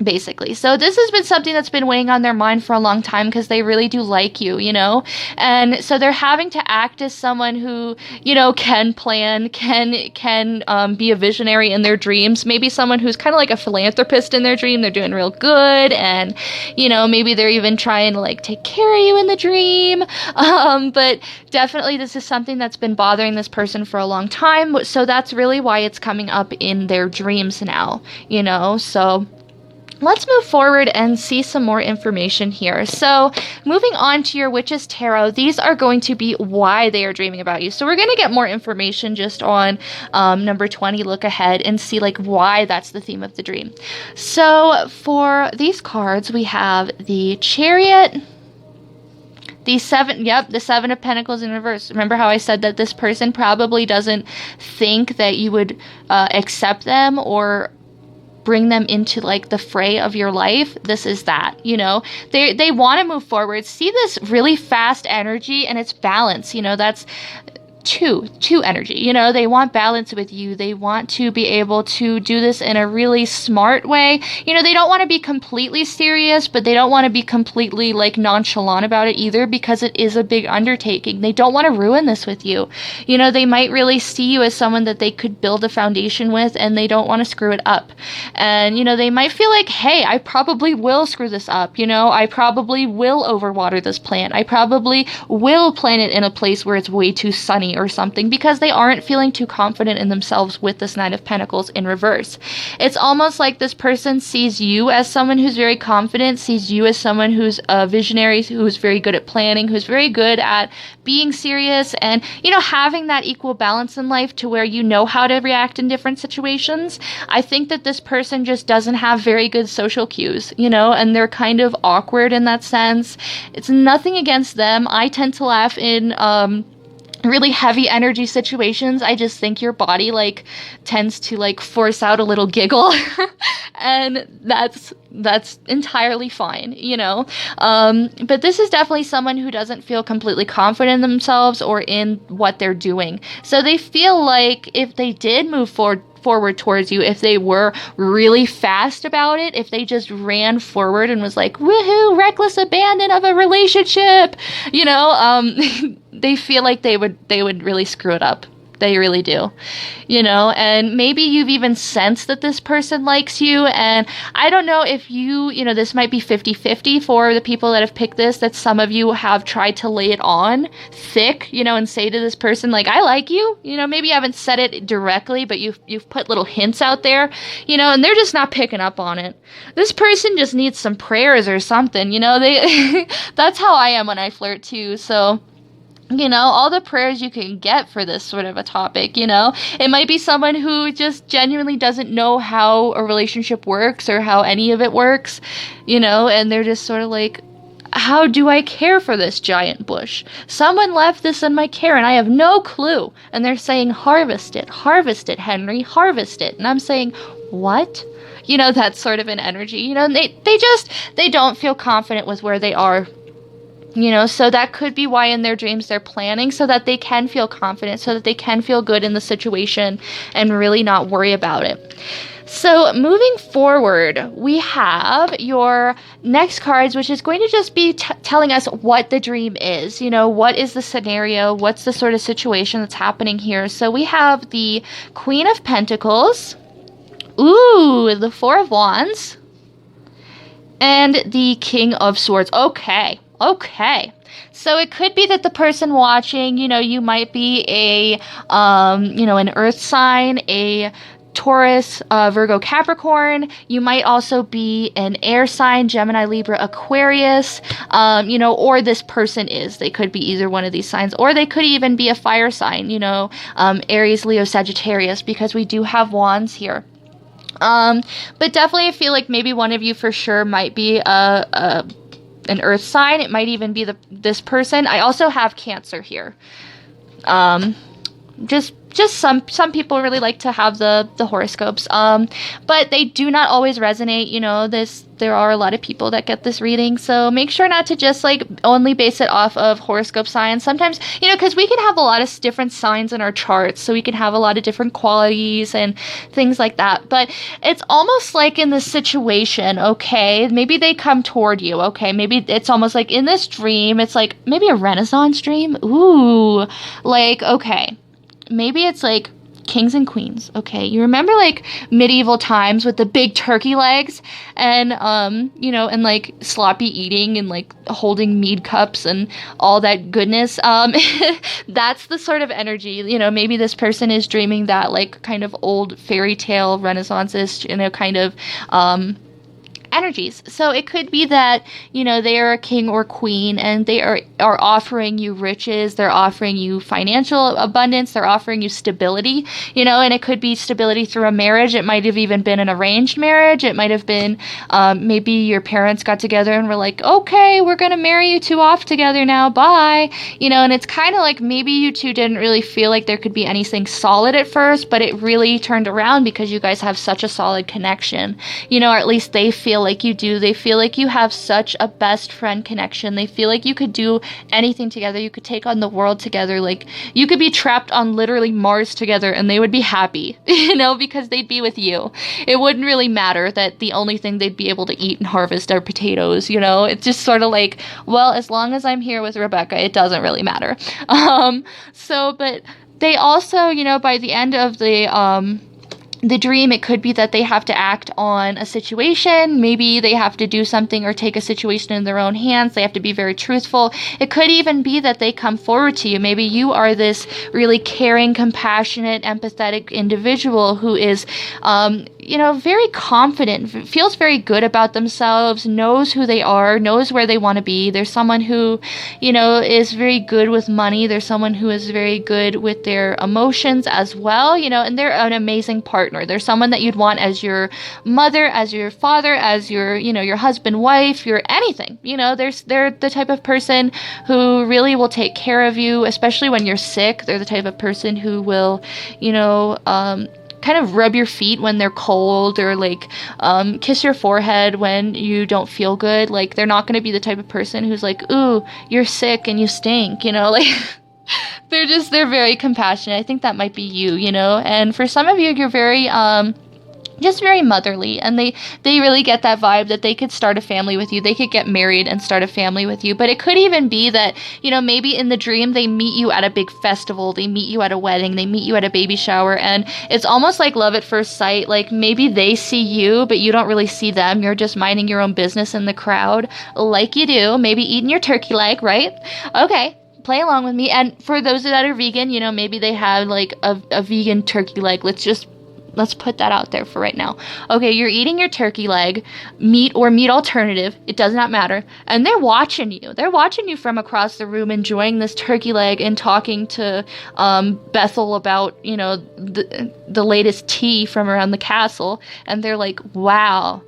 basically. So this has been something that's been weighing on their mind for a long time, because they really do like you, you know, and so they're having to act as someone who, you know, can plan, can be a visionary in their dreams. Maybe someone who's kind of like a philanthropist in their dream. They're doing real good, and you know, maybe they're even trying to like take care of you in the dream. But definitely this is something that's been bothering this person for a long time, so that's really why it's coming up in their dreams now, you know. So let's move forward and see some more information here. So moving on to your Witch's Tarot, these are going to be why they are dreaming about you. So we're going to get more information just on number 20, look ahead, and see like why that's the theme of the dream. So for these cards, we have the Chariot, the Seven of Pentacles in reverse. Remember how I said that this person probably doesn't think that you would accept them or bring them into like the fray of your life. This is that, you know, they want to move forward. See this really fast energy, and it's balance, you know, that's two energy, you know, they want balance with you. They want to be able to do this in a really smart way. You know, they don't want to be completely serious, but they don't want to be completely like nonchalant about it either, because it is a big undertaking. They don't want to ruin this with you. You know, they might really see you as someone that they could build a foundation with, and they don't want to screw it up. And, you know, they might feel like, hey, I probably will screw this up. You know, I probably will overwater this plant. I probably will plant it in a place where it's way too sunny or something, because they aren't feeling too confident in themselves with this Nine of Pentacles in reverse. It's almost like this person sees you as someone who's very confident, sees you as someone who's a visionary, who's very good at planning, who's very good at being serious, and, you know, having that equal balance in life to where you know how to react in different situations. I think that this person just doesn't have very good social cues, you know, and they're kind of awkward in that sense. It's nothing against them. I tend to laugh in really heavy energy situations. I just think your body like tends to like force out a little giggle and that's entirely fine, you know. But this is definitely someone who doesn't feel completely confident in themselves or in what they're doing. So they feel like if they did move forward towards you, if they were really fast about it, if they just ran forward and was like, woohoo, reckless abandon of a relationship, you know, they feel like they would really screw it up. They really do, you know, and maybe you've even sensed that this person likes you. And I don't know if you know, this might be 50-50 for the people that have picked this, that some of you have tried to lay it on thick, you know, and say to this person, like, I like you, you know, maybe you haven't said it directly, but you've put little hints out there, you know, and they're just not picking up on it. This person just needs some prayers or something, you know, that's how I am when I flirt too. So, you know, all the prayers you can get for this sort of a topic, you know. It might be someone who just genuinely doesn't know how a relationship works or how any of it works, you know, and they're just sort of like, how do I care for this giant bush? Someone left this in my care and I have no clue. And they're saying, harvest it, Henry, harvest it. And I'm saying, what? You know, that's sort of an energy, you know, and they don't feel confident with where they are. You know, so that could be why in their dreams they're planning so that they can feel confident, so that they can feel good in the situation and really not worry about it. So moving forward, we have your next cards, which is going to just be telling us what the dream is. You know, what is the scenario? What's the sort of situation that's happening here? So we have the Queen of Pentacles, the Four of Wands, and the King of Swords. Okay. So it could be that the person watching, you know, you might be a, you know, an earth sign, a Taurus, Virgo, Capricorn. You might also be an air sign, Gemini, Libra, Aquarius, you know, or this person is. They could be either one of these signs, or they could even be a fire sign, you know, Aries, Leo, Sagittarius, because we do have wands here. But definitely I feel like maybe one of you for sure might be an earth sign. It might even be this person. I also have Cancer here. Just some people really like to have the horoscopes, but they do not always resonate. You know, there are a lot of people that get this reading, so make sure not to just like only base it off of horoscope signs. Sometimes, you know, because we can have a lot of different signs in our charts, so we can have a lot of different qualities and things like that. But it's almost like in this situation, okay, maybe they come toward you, okay, maybe it's almost like in this dream, it's like maybe a Renaissance dream. Ooh, like, okay. Maybe it's like kings and queens, okay? You remember like medieval times with the big turkey legs and, you know, and like sloppy eating and like holding mead cups and all that goodness. That's the sort of energy, you know, maybe this person is dreaming that like kind of old fairy tale Renaissance-ish, you know, kind of, energies. So it could be that, they are a king or queen and they are offering you riches, they're offering you financial abundance, they're offering you stability, and it could be stability through a marriage. It might have even been an arranged marriage. It might have been maybe your parents got together and were like, okay, we're going to marry you two off together now, bye. And it's kind of like maybe you two didn't really feel like there could be anything solid at first, but it really turned around because you guys have such a solid connection, or at least they feel like you do. They feel like you have such a best friend connection. They feel like you could do anything together. You could take on the world together. Like you could be trapped on literally Mars together and they would be happy, because they'd be with you. It wouldn't really matter that the only thing they'd be able to eat and harvest are potatoes, It's just sort of like, well, as long as I'm here with Rebecca, it doesn't really matter. But they also, by the end of the dream, it could be that they have to act on a situation. Maybe they have to do something or take a situation in their own hands. They have to be very truthful. It could even be that they come forward to you. Maybe you are this really caring, compassionate, empathetic individual who is, very confident, feels very good about themselves, knows who they are, knows where they want to be. There's someone who, is very good with money. There's someone who is very good with their emotions as well, and they're an amazing partner. There's someone that you'd want as your mother, as your father, as your, your husband, wife, your anything. They're the type of person who really will take care of you, especially when you're sick. They're the type of person who will, kind of rub your feet when they're cold, or like kiss your forehead when you don't feel good. Like they're not going to be the type of person who's like, ooh, you're sick and you stink, like they're very compassionate. I think that might be you, and for some of you, you're very just very motherly, and they really get that vibe that they could start a family with you. They could get married and start a family with you. But it could even be that, maybe in the dream they meet you at a big festival, they meet you at a wedding, they meet you at a baby shower, and it's almost like love at first sight. Like maybe they see you, but you don't really see them. You're just minding your own business in the crowd like you do, maybe eating your turkey leg, right? Okay. Play along with me. And for those that are vegan, maybe they have like a vegan turkey leg. Let's put that out there for right now. Okay, you're eating your turkey leg, meat or meat alternative, it does not matter. And they're watching you. They're watching you from across the room, enjoying this turkey leg and talking to Bethel about, the latest tea from around the castle. And they're like, wow,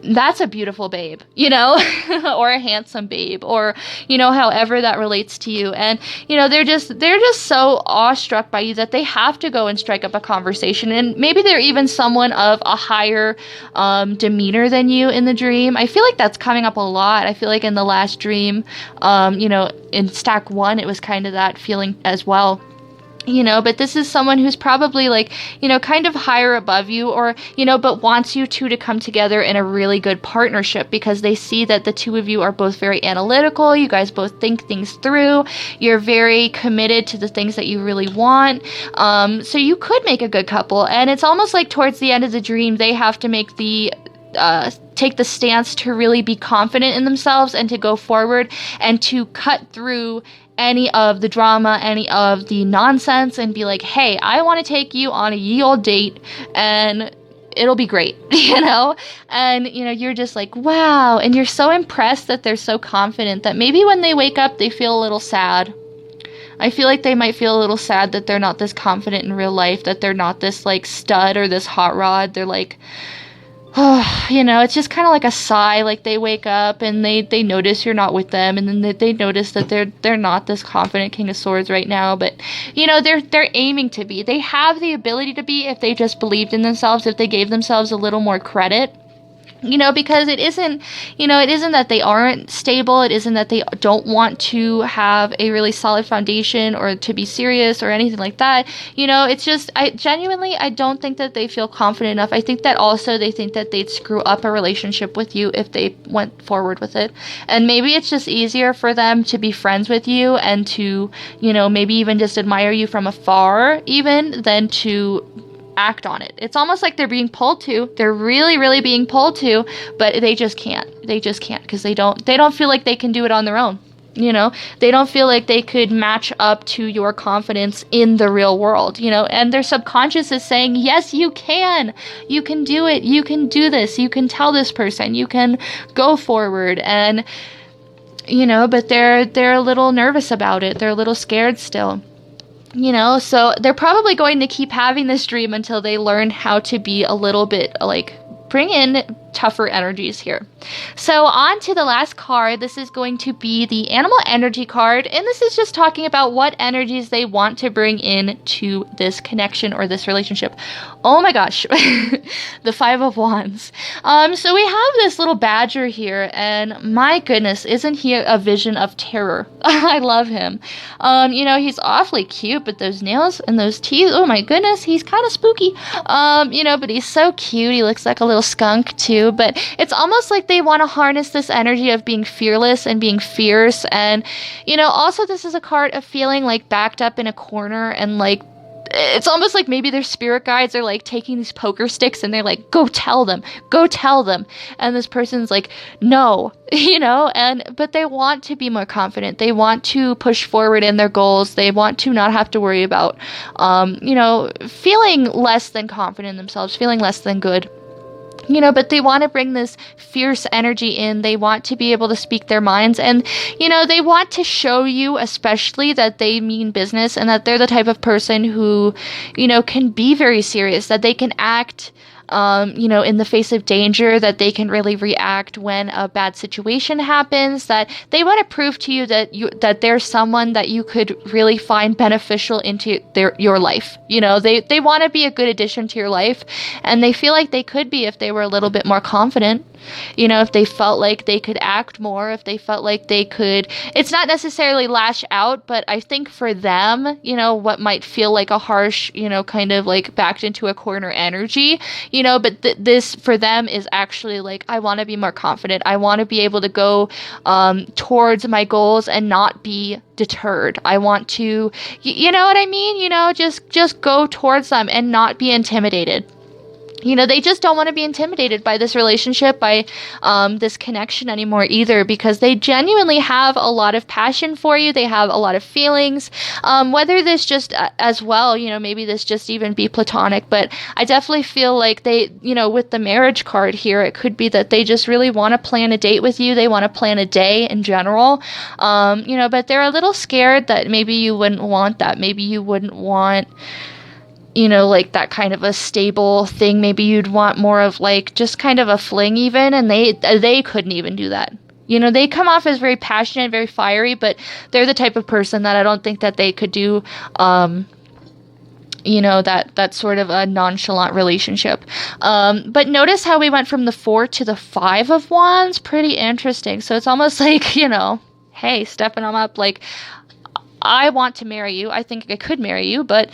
that's a beautiful babe, or a handsome babe, or, however that relates to you. And, they're just so awestruck by you that they have to go and strike up a conversation. And maybe they're even someone of a higher demeanor than you in the dream. I feel like that's coming up a lot. I feel like in the last dream, in stack 1, it was kind of that feeling as well. But this is someone who's probably like, kind of higher above you, or, but wants you two to come together in a really good partnership because they see that the two of you are both very analytical. You guys both think things through. You're very committed to the things that you really want. So you could make a good couple. And it's almost like towards the end of the dream, they have to make take the stance to really be confident in themselves and to go forward and to cut through any of the drama, any of the nonsense, and be like, hey, I want to take you on a ye old date and it'll be great, and you're just like, wow, and you're so impressed that they're so confident that maybe when they wake up they feel a little sad. I feel like they might feel a little sad that they're not this confident in real life, that they're not this like stud or this hot rod. They're like, oh, it's just kind of like a sigh. Like they wake up and they notice you're not with them, and then they notice that they're not this confident King of Swords right now, but they're aiming to be. They have the ability to be if they just believed in themselves, if they gave themselves a little more credit. Because it isn't that they aren't stable. It isn't that they don't want to have a really solid foundation or to be serious or anything like that. It's just, I don't think that they feel confident enough. I think that also they think that they'd screw up a relationship with you if they went forward with it. And maybe it's just easier for them to be friends with you and to, maybe even just admire you from afar even than to act on it. It's almost like they're being pulled to. They're really, really being pulled to, but they just can't. They just can't because they don't feel like they can do it on their own. You know, they don't feel like they could match up to your confidence in the real world, you know, and their subconscious is saying, yes, you can do it, you can do this, you can tell this person, you can go forward. And, you know, but they're a little nervous about it. They're a little scared still. You know, so they're probably going to keep having this dream until they learn how to be a little bit like bring in tougher energies here. So on to the last card. This is going to be the animal energy card, and this is just talking about what energies they want to bring in to this connection or this relationship. Oh my gosh, the Five of Wands. So we have this little badger here, and my goodness, isn't he a vision of terror? I love him. You know, he's awfully cute, but those nails and those teeth, oh my goodness, he's kind of spooky. You know, but he's so cute. He looks like a little skunk too. But it's almost like they want to harness this energy of being fearless and being fierce. And, you know, also this is a card of feeling like backed up in a corner, and like it's almost like maybe their spirit guides are like taking these poker sticks and they're like, go tell them. And this person's like, no, you know, but they want to be more confident. They want to push forward in their goals. They want to not have to worry about, you know, feeling less than confident in themselves, feeling less than good. You know, but they want to bring this fierce energy in. They want to be able to speak their minds. And, you know, they want to show you especially that they mean business and that they're the type of person who, you know, can be very serious, that they can act, you know, in the face of danger, that they can really react when a bad situation happens, that they want to prove to you that they're someone that you could really find beneficial into your life. You know, they want to be a good addition to your life, and they feel like they could be if they were a little bit more confident. You know, if they felt like they could act more, if they felt like they could, it's not necessarily lash out, but I think for them, you know, what might feel like a harsh, you know, kind of like backed into a corner energy, you know, but this for them is actually like, I want to be more confident. I want to be able to go towards my goals and not be deterred. I want to, you know what I mean? You know, just go towards them and not be intimidated. You know, they just don't want to be intimidated by this relationship, by this connection anymore either, because they genuinely have a lot of passion for you. They have a lot of feelings, whether this just as well, you know, maybe this just even be platonic, but I definitely feel like they, you know, with the marriage card here, it could be that they just really want to plan a date with you. They want to plan a day in general, you know, but they're a little scared that maybe you wouldn't want that. Maybe you wouldn't want, you know, like that kind of a stable thing. Maybe you'd want more of like just kind of a fling even, and they couldn't even do that. You know, they come off as very passionate, very fiery, but they're the type of person that I don't think that they could do, you know, that sort of a nonchalant relationship. But notice how we went from the 4 to the 5 of Wands. Pretty interesting. So it's almost like, you know, hey, stepping them up, like, I want to marry you. I think I could marry you, but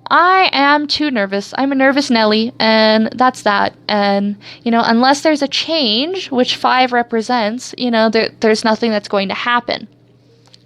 I am too nervous. I'm a nervous Nelly, and that's that. And, you know, unless there's a change, which 5 represents, you know, there's nothing that's going to happen.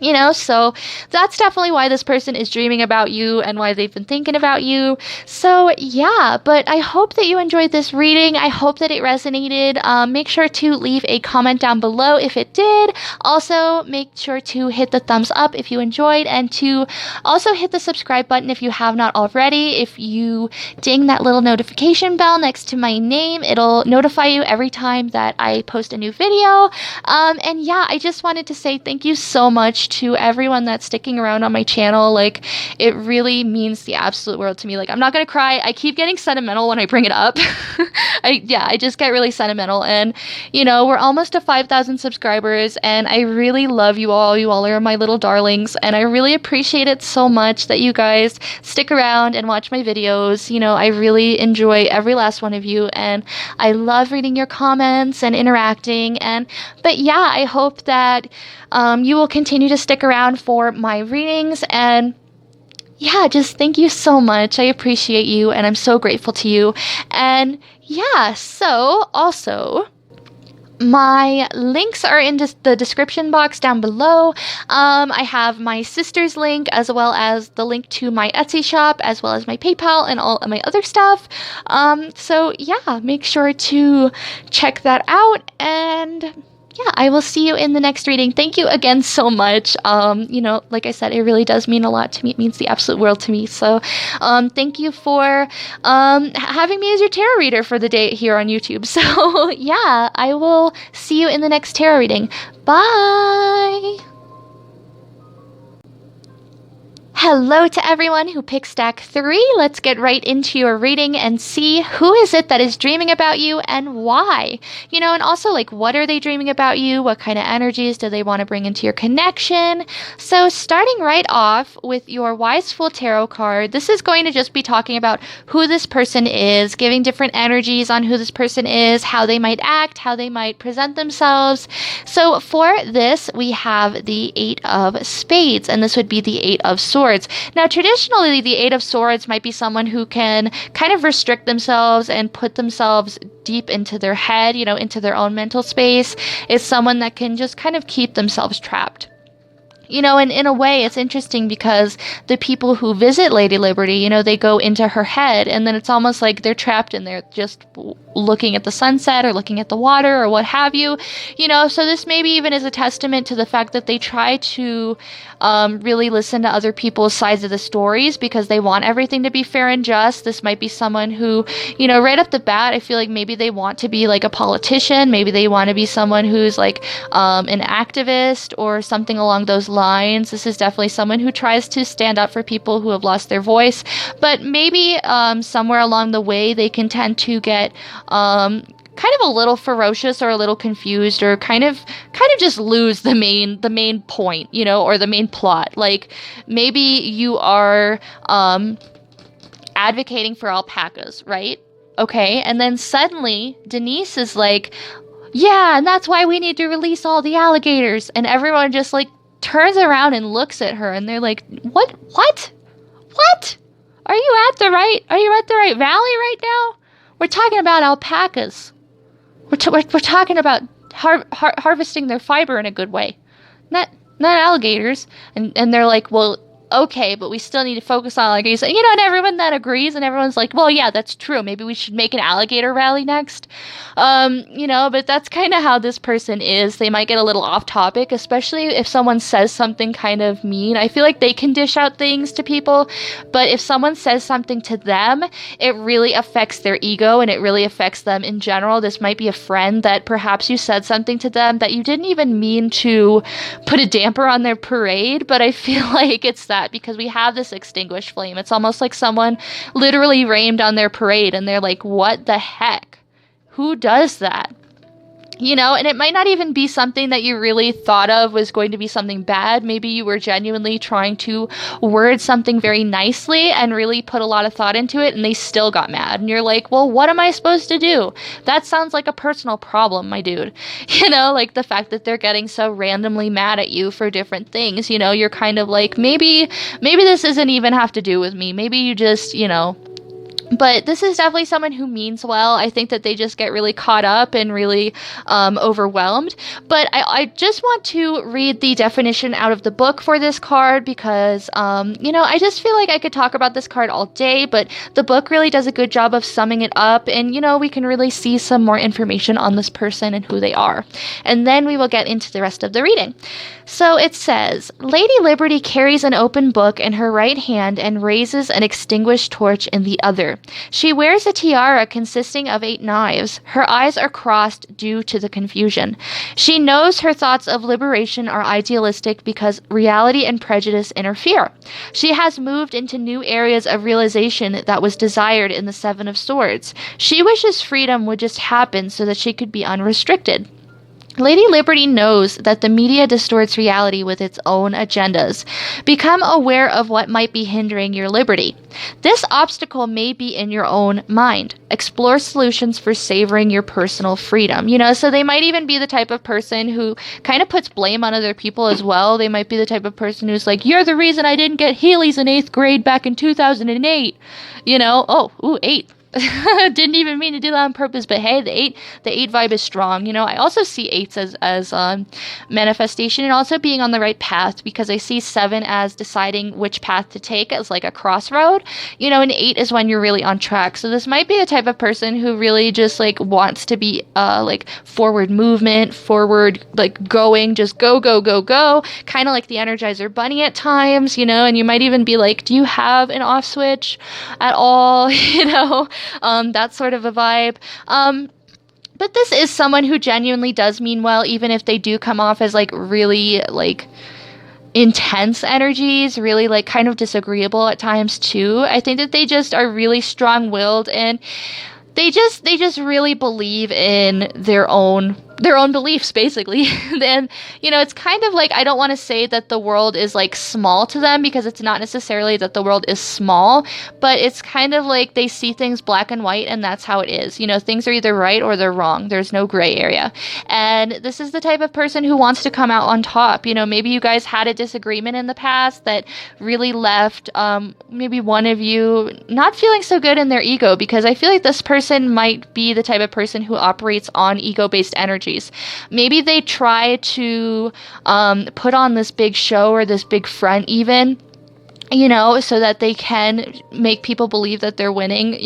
You know, so that's definitely why this person is dreaming about you and why they've been thinking about you. So yeah, but I hope that you enjoyed this reading. I hope that it resonated. Make sure to leave a comment down below if it did. Also, make sure to hit the thumbs up if you enjoyed, and to also hit the subscribe button if you have not already. If you ding that little notification bell next to my name, it'll notify you every time that I post a new video. And yeah, I just wanted to say thank you so much to everyone that's sticking around on my channel. Like, it really means the absolute world to me. Like, I'm not gonna cry. I keep getting sentimental when I bring it up. I just get really sentimental. And, you know, we're almost to 5,000 subscribers, and I really love you all. You all are my little darlings, and I really appreciate it so much that you guys stick around and watch my videos. You know, I really enjoy every last one of you, and I love reading your comments and interacting. But yeah, I hope that you will continue to stick around for my readings, and yeah, just thank you so much. I appreciate you, and I'm so grateful to you. And yeah, so also, my links are in the description box down below. I have my sister's link, as well as the link to my Etsy shop, as well as my PayPal and all of my other stuff. So yeah, make sure to check that out. And yeah, I will see you in the next reading. Thank you again so much. Like I said, it really does mean a lot to me. It means the absolute world to me. So, thank you for having me as your tarot reader for the day here on YouTube. So, yeah, I will see you in the next tarot reading. Bye. Hello to everyone who picked stack 3. Let's get right into your reading and see who is it that is dreaming about you and why. And also like what are they dreaming about you? What kind of energies do they want to bring into your connection? So starting right off with your Wise Fool Tarot card, this is going to just be talking about who this person is, giving different energies on who this person is, how they might act, how they might present themselves. So for this, we have the 8 of Spades, and this would be the 8 of Swords. Now, traditionally, the 8 of Swords might be someone who can kind of restrict themselves and put themselves deep into their head, into their own mental space. It's someone that can just kind of keep themselves trapped. And in a way, it's interesting because the people who visit Lady Liberty, they go into her head, and then it's almost like they're trapped in there just looking at the sunset or looking at the water or what have you. So this maybe even is a testament to the fact that they try to really listen to other people's sides of the stories because they want everything to be fair and just. This might be someone who, right off the bat, I feel like maybe they want to be like a politician. Maybe they want to be someone who's like an activist or something along those lines. This is definitely someone who tries to stand up for people who have lost their voice, but maybe somewhere along the way they can tend to get kind of a little ferocious or a little confused or kind of just lose the main point, or the main plot. Like maybe you are advocating for alpacas, right? Okay, and then suddenly Denise is like, yeah, and that's why we need to release all the alligators, and everyone just like turns around and looks at her, and they're like, what are you at the right valley right now? We're talking about alpacas. We're talking about harvesting their fiber in a good way, not alligators. And they're like, well, okay, but we still need to focus on alligators. And everyone then agrees, and everyone's like, well, yeah, that's true. Maybe we should make an alligator rally next. But that's kind of how this person is. They might get a little off topic, especially if someone says something kind of mean. I feel like they can dish out things to people, but if someone says something to them, it really affects their ego and it really affects them in general. This might be a friend that perhaps you said something to them that you didn't even mean to put a damper on their parade, but I feel like it's that because we have this extinguished flame. It's almost like someone literally rained on their parade and they're like, what the heck? Who does that? And it might not even be something that you really thought of was going to be something bad. Maybe you were genuinely trying to word something very nicely and really put a lot of thought into it, and they still got mad. And you're like, well, what am I supposed to do? That sounds like a personal problem, my dude. Like the fact that they're getting so randomly mad at you for different things. You're kind of like, maybe this doesn't even have to do with me. Maybe you just, But this is definitely someone who means well. I think that they just get really caught up and really overwhelmed. But I just want to read the definition out of the book for this card because, I just feel like I could talk about this card all day, but the book really does a good job of summing it up. And, we can really see some more information on this person and who they are. And then we will get into the rest of the reading. So it says, Lady Liberty carries an open book in her right hand and raises an extinguished torch in the other. She wears a tiara consisting of 8 knives. Her eyes are crossed due to the confusion. She knows her thoughts of liberation are idealistic because reality and prejudice interfere. She has moved into new areas of realization that was desired in the 7 of Swords. She wishes freedom would just happen so that she could be unrestricted. Lady Liberty knows that the media distorts reality with its own agendas. Become aware of what might be hindering your liberty. This obstacle may be in your own mind. Explore solutions for savoring your personal freedom. So they might even be the type of person who kind of puts blame on other people as well. They might be the type of person who's like, you're the reason I didn't get Heelys in 8th grade back in 2008. 8. Didn't even mean to do that on purpose, but hey, the eight vibe is strong. I also see eights as manifestation and also being on the right path, because I see seven as deciding which path to take as like a crossroad. And eight is when you're really on track. So this might be the type of person who really just like wants to be like forward movement, forward like going, just go, go, go, go, kind of like the Energizer Bunny at times, and you might even be like, do you have an off switch at all? That sort of a vibe. But this is someone who genuinely does mean well, even if they do come off as like really like intense energies, really like kind of disagreeable at times too. I think that they just are really strong-willed, and they just really believe in their own beliefs, basically. And it's kind of like, I don't want to say that the world is like small to them, because it's not necessarily that the world is small, but it's kind of like they see things black and white, and that's how it is. Things are either right or they're wrong. There's no gray area. And this is the type of person who wants to come out on top. Maybe you guys had a disagreement in the past that really left maybe one of you not feeling so good in their ego, because I feel like this person might be the type of person who operates on ego-based energy. Maybe they try to put on this big show or this big front even, so that they can make people believe that they're winning,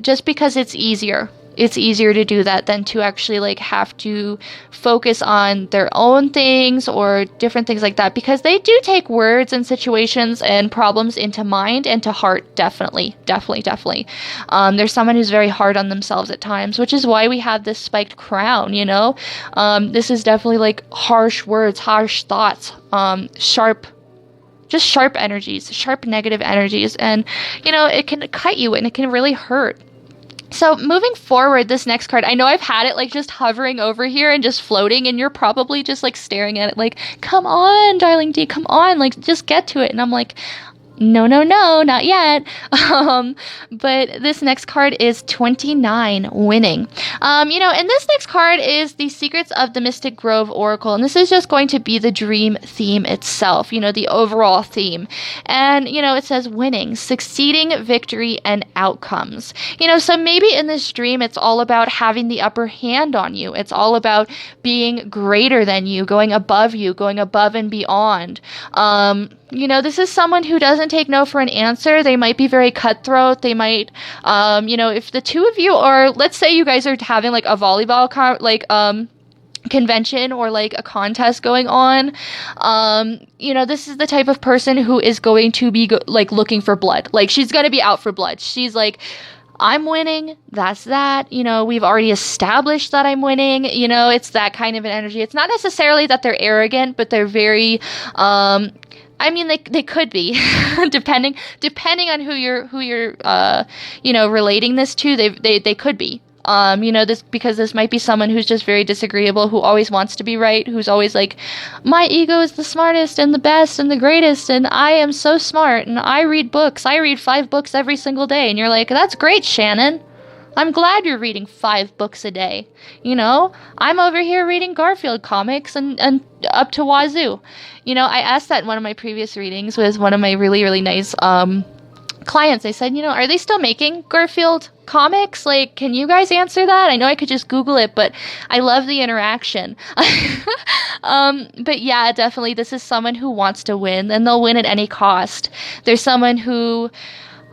just because it's easier. It's easier to do that than to actually like have to focus on their own things or different things like that, because they do take words and situations and problems into mind and to heart. Definitely. There's someone who's very hard on themselves at times, which is why we have this spiked crown. This is definitely like harsh words, harsh thoughts, sharp energies, sharp negative energies, and it can cut you and it can really hurt. So moving forward, this next card, I know I've had it like just hovering over here and just floating, and you're probably just like staring at it like, come on, darling D, come on, like just get to it. And I'm like, no, not yet. But this next card is 29, winning. And this next card is the Secrets of the Mystic Grove Oracle. And this is just going to be the dream theme itself, the overall theme. And, it says winning, succeeding, victory, and outcomes. So maybe in this dream, it's all about having the upper hand on you. It's all about being greater than you, going above and beyond. This is someone who doesn't take no for an answer. They might be very cutthroat. They might, if the two of you are, let's say you guys are having like a volleyball convention or like a contest going on, this is the type of person who is going to be like looking for blood. Like she's going to be out for blood. She's like, I'm winning. That's that. We've already established that I'm winning. It's that kind of an energy. It's not necessarily that they're arrogant, but they're very, they could be, depending on who you're relating this to. They could be. This might be someone who's just very disagreeable, who always wants to be right, who's always like, my ego is the smartest and the best and the greatest, and I am so smart, and I read books. I read 5 books every single day. And you're like, that's great, Shannon. I'm glad you're reading 5 books a day. I'm over here reading Garfield comics and up to wazoo. I asked that in one of my previous readings with one of my really, really nice clients. I said, are they still making Garfield comics? Like, can you guys answer that? I know I could just Google it, but I love the interaction. But yeah, definitely this is someone who wants to win, and they'll win at any cost. There's someone who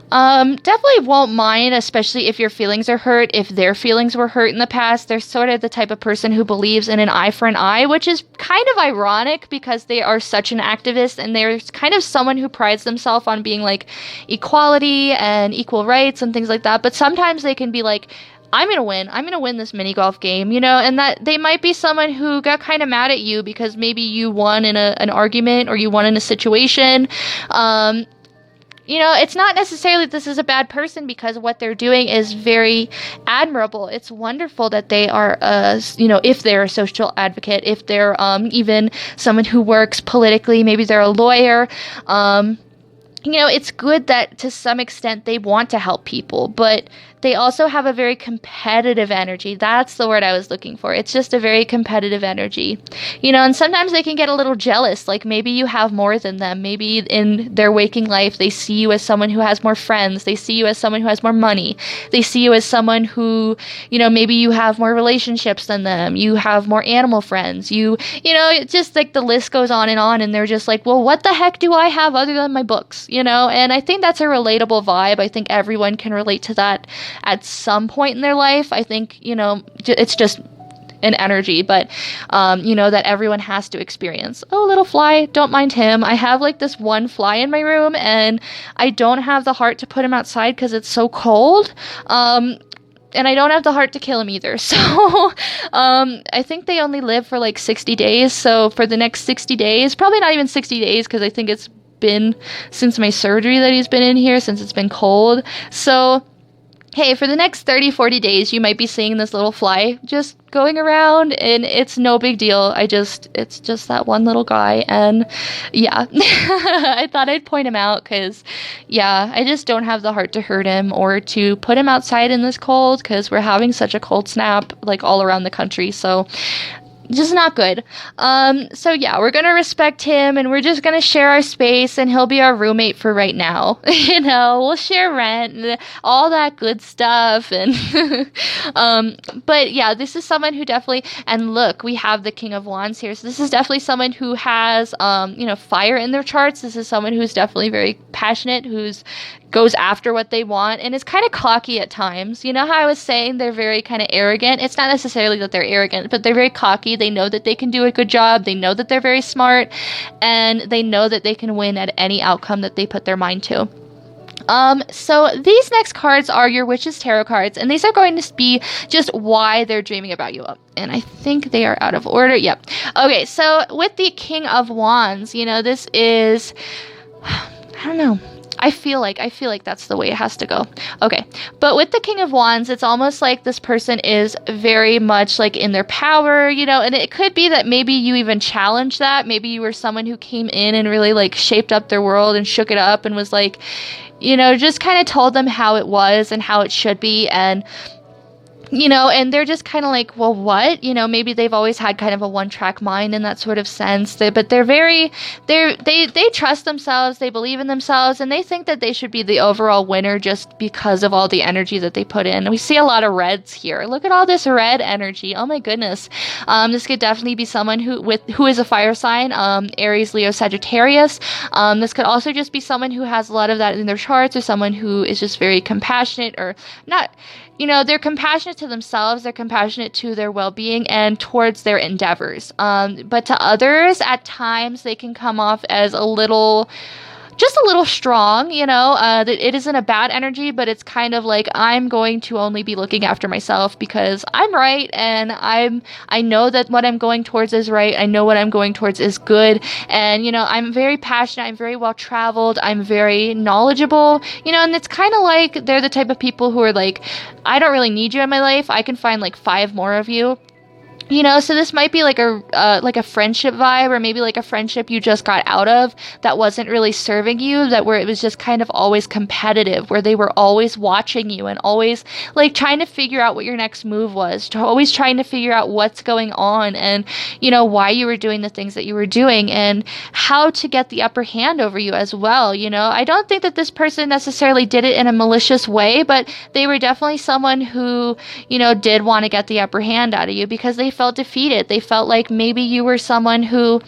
definitely won't mind, especially if your feelings are hurt, if their feelings were hurt in the past. They're sort of the type of person who believes in an eye for an eye, which is kind of ironic because they are such an activist, and they're kind of someone who prides themselves on being like equality and equal rights and things like that. But sometimes they can be like, I'm going to win this mini golf game, and that they might be someone who got kind of mad at you because maybe you won in an argument or you won in a situation. It's not necessarily that this is a bad person, because what they're doing is very admirable. It's wonderful that they are, if they're a social advocate, if they're even someone who works politically, maybe they're a lawyer. It's good that to some extent they want to help people, but They also have a very competitive energy. That's the word I was looking for. It's just a very competitive energy. And sometimes they can get a little jealous. Like maybe you have more than them. Maybe in their waking life, they see you as someone who has more friends. They see you as someone who has more money. They see you as someone who, maybe you have more relationships than them. You have more animal friends. It's just like the list goes on. And they're just like, well, what the heck do I have other than my books? And I think that's a relatable vibe. I think everyone can relate to that at some point in their life. I think, it's just an energy, but, that everyone has to experience. Oh, little fly, don't mind him. I have like this one fly in my room and I don't have the heart to put him outside because it's so cold. And I don't have the heart to kill him either. So, I think they only live for like 60 days. So for the next 60 days, probably not even 60 days, because I think it's been since my surgery that he's been in here, since it's been cold. So, hey, for the next 30, 40 days, you might be seeing this little fly just going around, and it's no big deal. It's just that one little guy, and yeah, I thought I'd point him out, because, yeah, I just don't have the heart to hurt him or to put him outside in this cold, because we're having such a cold snap, like, all around the country, so just not good. So yeah, we're gonna respect him and we're just gonna share our space, and he'll be our roommate for right now. We'll share rent and all that good stuff. And but yeah, this is someone who definitely, and look, we have the King of Wands here. So this is definitely someone who has fire in their charts. This is someone who's definitely very passionate, who's goes after what they want, and is kind of cocky at times. You know how I was saying they're very kind of arrogant? It's not necessarily that they're arrogant, but they're very cocky. They know that they can do a good job. They know that they're very smart, and they know that they can win at any outcome that they put their mind to. So these next cards are your Witch's Tarot cards, and these are going to be just why they're dreaming about you. And I think they are out of order. Yep. Okay, so with the King of Wands, this is, I don't know. I feel like that's the way it has to go. Okay. But with the King of Wands, it's almost like this person is very much like in their power, and it could be that maybe you even challenged that. Maybe you were someone who came in and really like shaped up their world and shook it up and was like, just kind of told them how it was and how it should be. And and they're just kind of like, well, what? Maybe they've always had kind of a one-track mind in that sort of sense. But they trust themselves, they believe in themselves, and they think that they should be the overall winner just because of all the energy that they put in. We see a lot of reds here. Look at all this red energy. Oh my goodness. This could definitely be someone who is a fire sign, Aries, Leo, Sagittarius. This could also just be someone who has a lot of that in their charts, or someone who is just very compassionate, or not. They're compassionate to themselves, they're compassionate to their well-being and towards their endeavors. But to others, at times, they can come off as just a little strong, that it isn't a bad energy, but it's kind of like, I'm going to only be looking after myself because I'm right, and I know that what I'm going towards is right. I know what I'm going towards is good. And, I'm very passionate. I'm very well traveled. I'm very knowledgeable, and it's kind of like they're the type of people who are like, I don't really need you in my life. I can find like 5 more of you. So this might be like a friendship vibe, or maybe like a friendship you just got out of that wasn't really serving you, where it was just kind of always competitive, where they were always watching you and always like trying to figure out what your next move was, always trying to figure out what's going on, and why you were doing the things that you were doing, and how to get the upper hand over you as well. I don't think that this person necessarily did it in a malicious way, but they were definitely someone who did want to get the upper hand out of you, because they felt defeated. They felt like maybe you were someone who,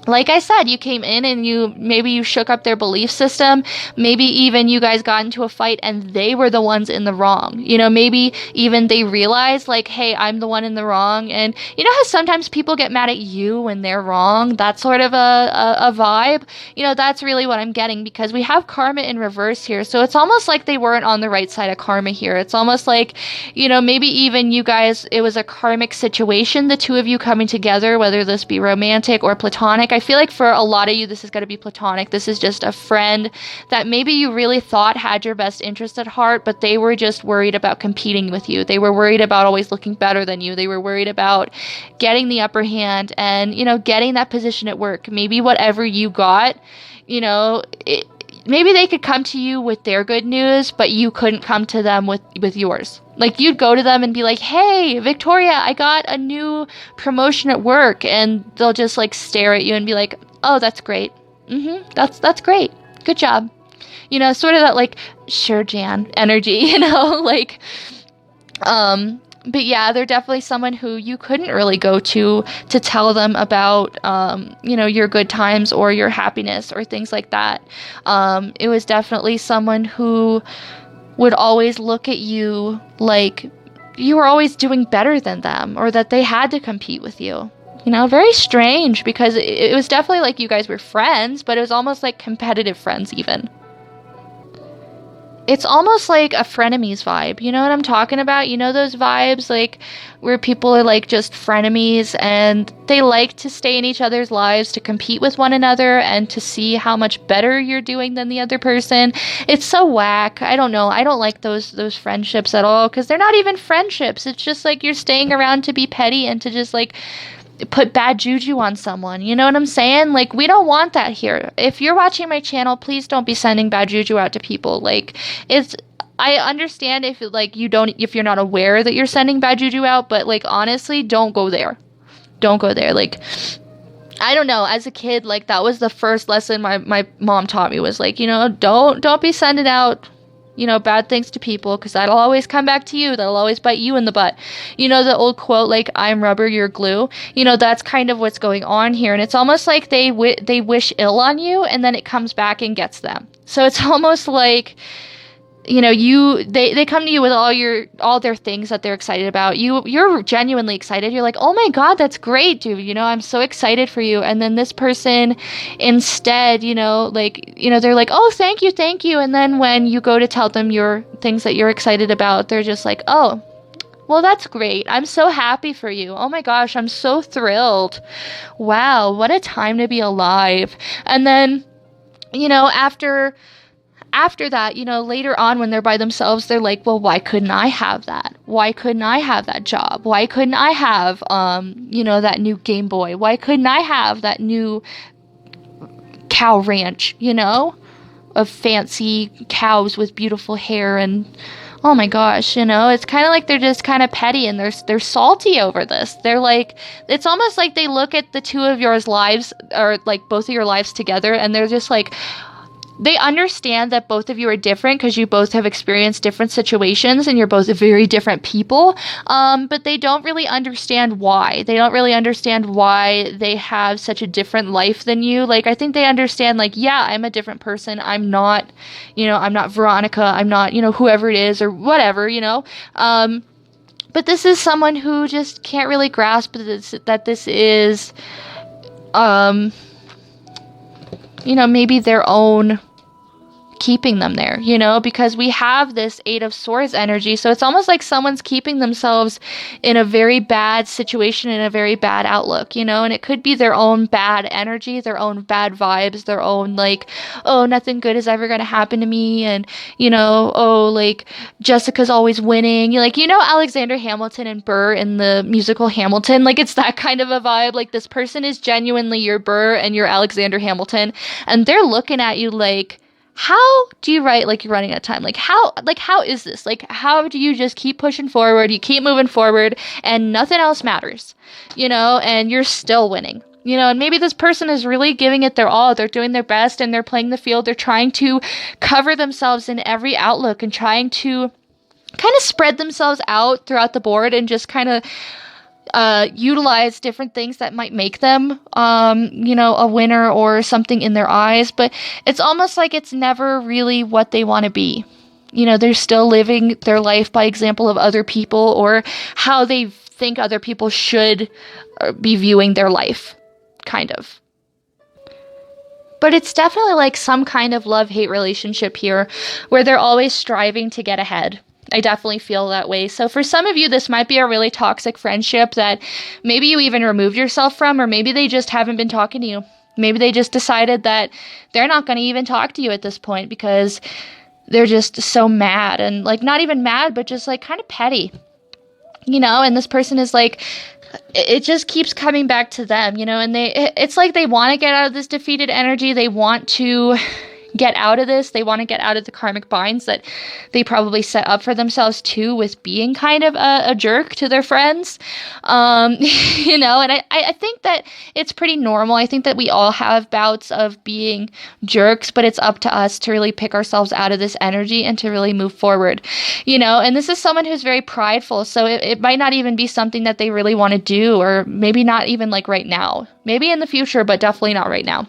like I said, you came in and you shook up their belief system. Maybe even you guys got into a fight and they were the ones in the wrong. Maybe even they realized like, hey, I'm the one in the wrong. And how sometimes people get mad at you when they're wrong? That sort of a vibe. That's really what I'm getting, because we have karma in reverse here. So it's almost like they weren't on the right side of karma here. It's almost like, maybe even you guys, it was a karmic situation, the two of you coming together, whether this be romantic or platonic. I feel like for a lot of you, this is going to be platonic. This is just a friend that maybe you really thought had your best interest at heart, but they were just worried about competing with you. They were worried about always looking better than you. They were worried about getting the upper hand and, getting that position at work. Maybe whatever you got, maybe they could come to you with their good news, but you couldn't come to them with yours. Like, you'd go to them and be like, hey, Victoria, I got a new promotion at work. And they'll just like stare at you and be like, oh, that's great. That's great. Good job. Sort of that like, sure, Jan energy, like, but yeah, they're definitely someone who you couldn't really go to tell them about, your good times or your happiness or things like that. It was definitely someone who would always look at you like you were always doing better than them, or that they had to compete with you. Very strange, because it was definitely like you guys were friends, but it was almost like competitive friends even. It's almost like a frenemies vibe. You know what I'm talking about? Those vibes like where people are like just frenemies and they like to stay in each other's lives to compete with one another and to see how much better you're doing than the other person. It's so whack. I don't know. I don't like those friendships at all, because they're not even friendships. It's just like you're staying around to be petty and to just like put bad juju on someone. You know what I'm saying? Like, we don't want that here. If you're watching my channel, please don't be sending bad juju out to people. Like, I understand if you're not aware that you're sending bad juju out, but like, honestly, don't go there. Don't go there. Like, I don't know, as a kid, like, that was the first lesson my mom taught me, was like, don't be sending out bad things to people, because that'll always come back to you. That'll always bite you in the butt. The old quote, like, I'm rubber, you're glue. That's kind of what's going on here. And it's almost like they wish ill on you, and then it comes back and gets them. So it's almost like, they come to you with all their things that they're excited about. You're genuinely excited. You're like, oh my God, that's great, dude. I'm so excited for you. And then this person instead, they're like, oh, thank you. And then when you go to tell them your things that you're excited about, they're just like, oh, well, that's great. I'm so happy for you. Oh my gosh, I'm so thrilled. Wow, what a time to be alive. And then, after that, later on when they're by themselves, they're like, well, why couldn't I have that? Why couldn't I have that job? Why couldn't I have, that new Game Boy? Why couldn't I have that new cow ranch, of fancy cows with beautiful hair? And oh my gosh, it's kind of like they're just kind of petty, and they're salty over this. They're like, it's almost like they look at the two of your lives, or like both of your lives together, and they're just like, they understand that both of you are different because you both have experienced different situations and you're both very different people, but they don't really understand why. They don't really understand why they have such a different life than you. Like, I think they understand, like, yeah, I'm a different person. I'm not, I'm not Veronica. I'm not, whoever it is or whatever, but this is someone who just can't really grasp that this is, maybe their own keeping them there, because we have this Eight of Swords energy. So it's almost like someone's keeping themselves in a very bad situation, in a very bad outlook, and it could be their own bad energy, their own bad vibes, their own like, oh, nothing good is ever going to happen to me. And, oh, like, Jessica's always winning. Alexander Hamilton and Burr in the musical Hamilton, like, it's that kind of a vibe. Like, this person is genuinely your Burr and your Alexander Hamilton, and they're looking at you like, how do you write like you're running out of time? How is this? Like, how do you just keep pushing forward? You keep moving forward and nothing else matters, and you're still winning, and maybe this person is really giving it their all. They're doing their best and they're playing the field. They're trying to cover themselves in every outlook and trying to kind of spread themselves out throughout the board and just kind of utilize different things that might make them, a winner or something in their eyes, but it's almost like it's never really what they want to be. They're still living their life by example of other people or how they think other people should be viewing their life, kind of. But it's definitely like some kind of love-hate relationship here where they're always striving to get ahead. I definitely feel that way. So for some of you, this might be a really toxic friendship that maybe you even removed yourself from, or maybe they just haven't been talking to you. Maybe they just decided that they're not going to even talk to you at this point because they're just so mad, and like not even mad, but just like kind of petty, and this person is like, it just keeps coming back to them, and it's like they want to get out of this defeated energy. They want to, get out of this. They want to get out of the karmic binds that they probably set up for themselves too, with being kind of a jerk to their friends. And I think that it's pretty normal. I think that we all have bouts of being jerks, but it's up to us to really pick ourselves out of this energy and to really move forward, and this is someone who's very prideful. So it might not even be something that they really want to do, or maybe not even like right now, maybe in the future, but definitely not right now.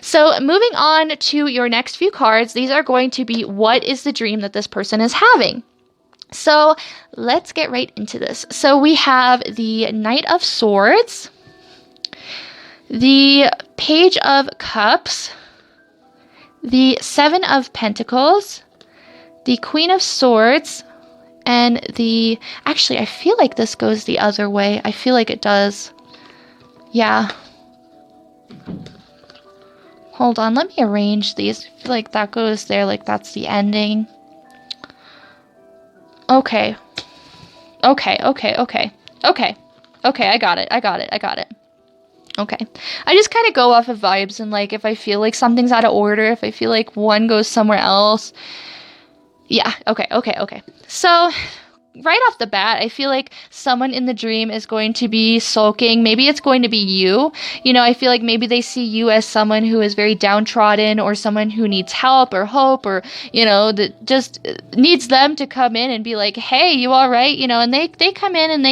So moving on to your next few cards, these are going to be, what is the dream that this person is having? So let's get right into this. So we have the Knight of Swords, the Page of Cups, the Seven of Pentacles, the Queen of Swords, and actually, I feel like this goes the other way. I feel like it does. Yeah. Hold on, let me arrange these. I feel like that goes there, like that's the ending. Okay, I got it. Okay. I just kind of go off of vibes, and like if I feel like something's out of order, if I feel like one goes somewhere else. Yeah, okay. So right off the bat, I feel like someone in the dream is going to be sulking. Maybe it's going to be you. I feel like maybe they see you as someone who is very downtrodden, or someone who needs help or hope, or, that just needs them to come in and be like, hey, you all right? And they come in and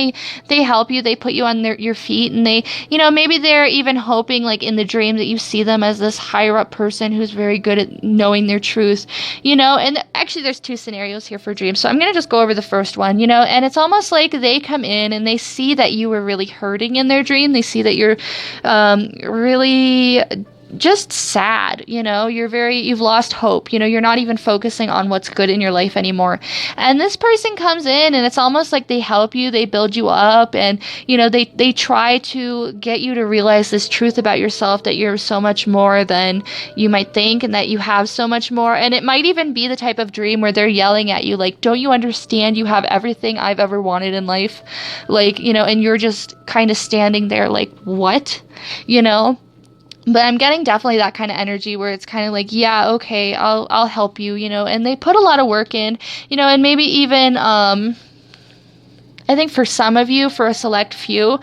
they help you. They put you on your feet, and they, maybe they're even hoping, like in the dream, that you see them as this higher up person who's very good at knowing their truth, and actually there's two scenarios here for dreams. So I'm going to just go over the first one. And it's almost like they come in and they see that you were really hurting in their dream. They see that you're really just sad, you've lost hope, you're not even focusing on what's good in your life anymore. And this person comes in and it's almost like they help you, they build you up, and, they try to get you to realize this truth about yourself, that you're so much more than you might think, and that you have so much more. And it might even be the type of dream where they're yelling at you, like, don't you understand? You have everything I've ever wanted in life. Like, and you're just kind of standing there like, what? But I'm getting definitely that kind of energy where it's kind of like, yeah, okay, I'll help you, and they put a lot of work in, and maybe even, I think for some of you, for a select few,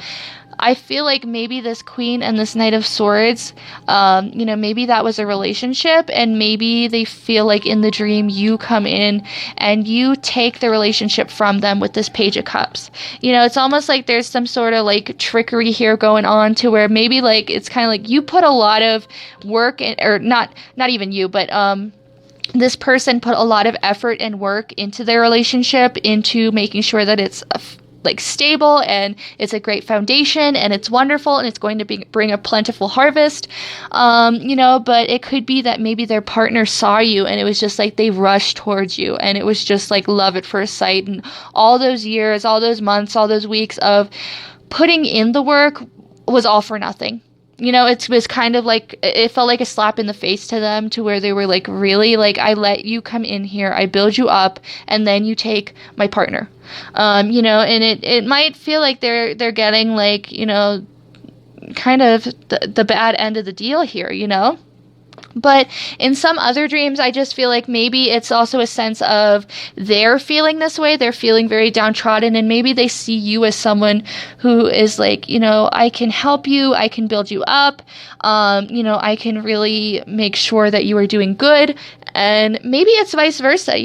I feel like maybe this Queen and this Knight of Swords, maybe that was a relationship, and maybe they feel like in the dream you come in and you take the relationship from them with this Page of Cups. It's almost like there's some sort of like trickery here going on, to where maybe like it's kind of like you put a lot of work in, or not even you, but this person put a lot of effort and work into their relationship, into making sure that it's like stable, and it's a great foundation, and it's wonderful, and it's going to bring a plentiful harvest, but it could be that maybe their partner saw you, and it was just like they rushed towards you, and it was just like love at first sight, and all those years, all those months, all those weeks of putting in the work was all for nothing. It was kind of like, it felt like a slap in the face to them, to where they were like, really? Like, I let you come in here, I build you up, and then you take my partner. And it might feel like they're getting like, kind of the bad end of the deal here, But in some other dreams, I just feel like maybe it's also a sense of they're feeling this way. They're feeling very downtrodden, and maybe they see you as someone who is like, I can help you. I can build you up. I can really make sure that you are doing good. And maybe it's vice versa,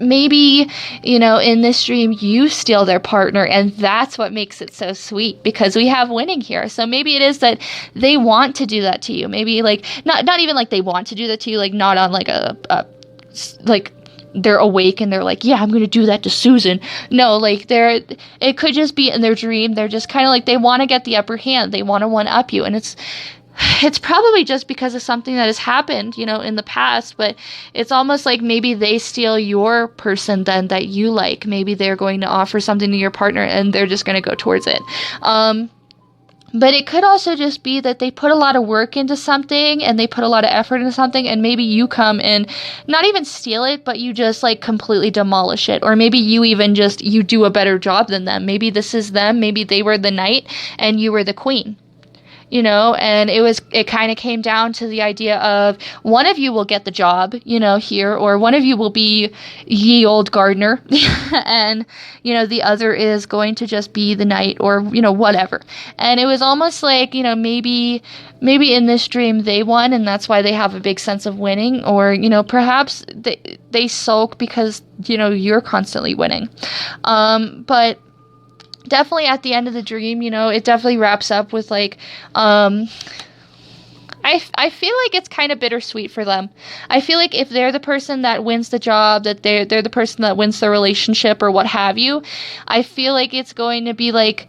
Maybe, in this dream, you steal their partner, and that's what makes it so sweet, because we have winning here. So maybe it is that they want to do that to you. Maybe like, not even like they want to do that to you, like not on like like they're awake and they're like, yeah, I'm going to do that to Susan. No, like it could just be in their dream. They're just kind of like, they want to get the upper hand. They want to one up you. And it's probably just because of something that has happened, in the past, but it's almost like maybe they steal your person then that you like. Maybe they're going to offer something to your partner and they're just going to go towards it. But it could also just be that they put a lot of work into something, and they put a lot of effort into something, and maybe you come and not even steal it, but you just like completely demolish it. Or maybe you even you do a better job than them. Maybe this is them. Maybe they were the knight and you were the queen. and it kind of came down to the idea of one of you will get the job, here, or one of you will be ye old gardener, and, the other is going to just be the knight, or, whatever. And it was almost like, maybe in this dream they won, and that's why they have a big sense of winning, or, perhaps they sulk because, you're constantly winning. But definitely at the end of the dream, it definitely wraps up with like, I feel like it's kind of bittersweet for them. I feel like if they're the person that wins the job, that they're the person that wins the relationship or what have you, I feel like it's going to be like,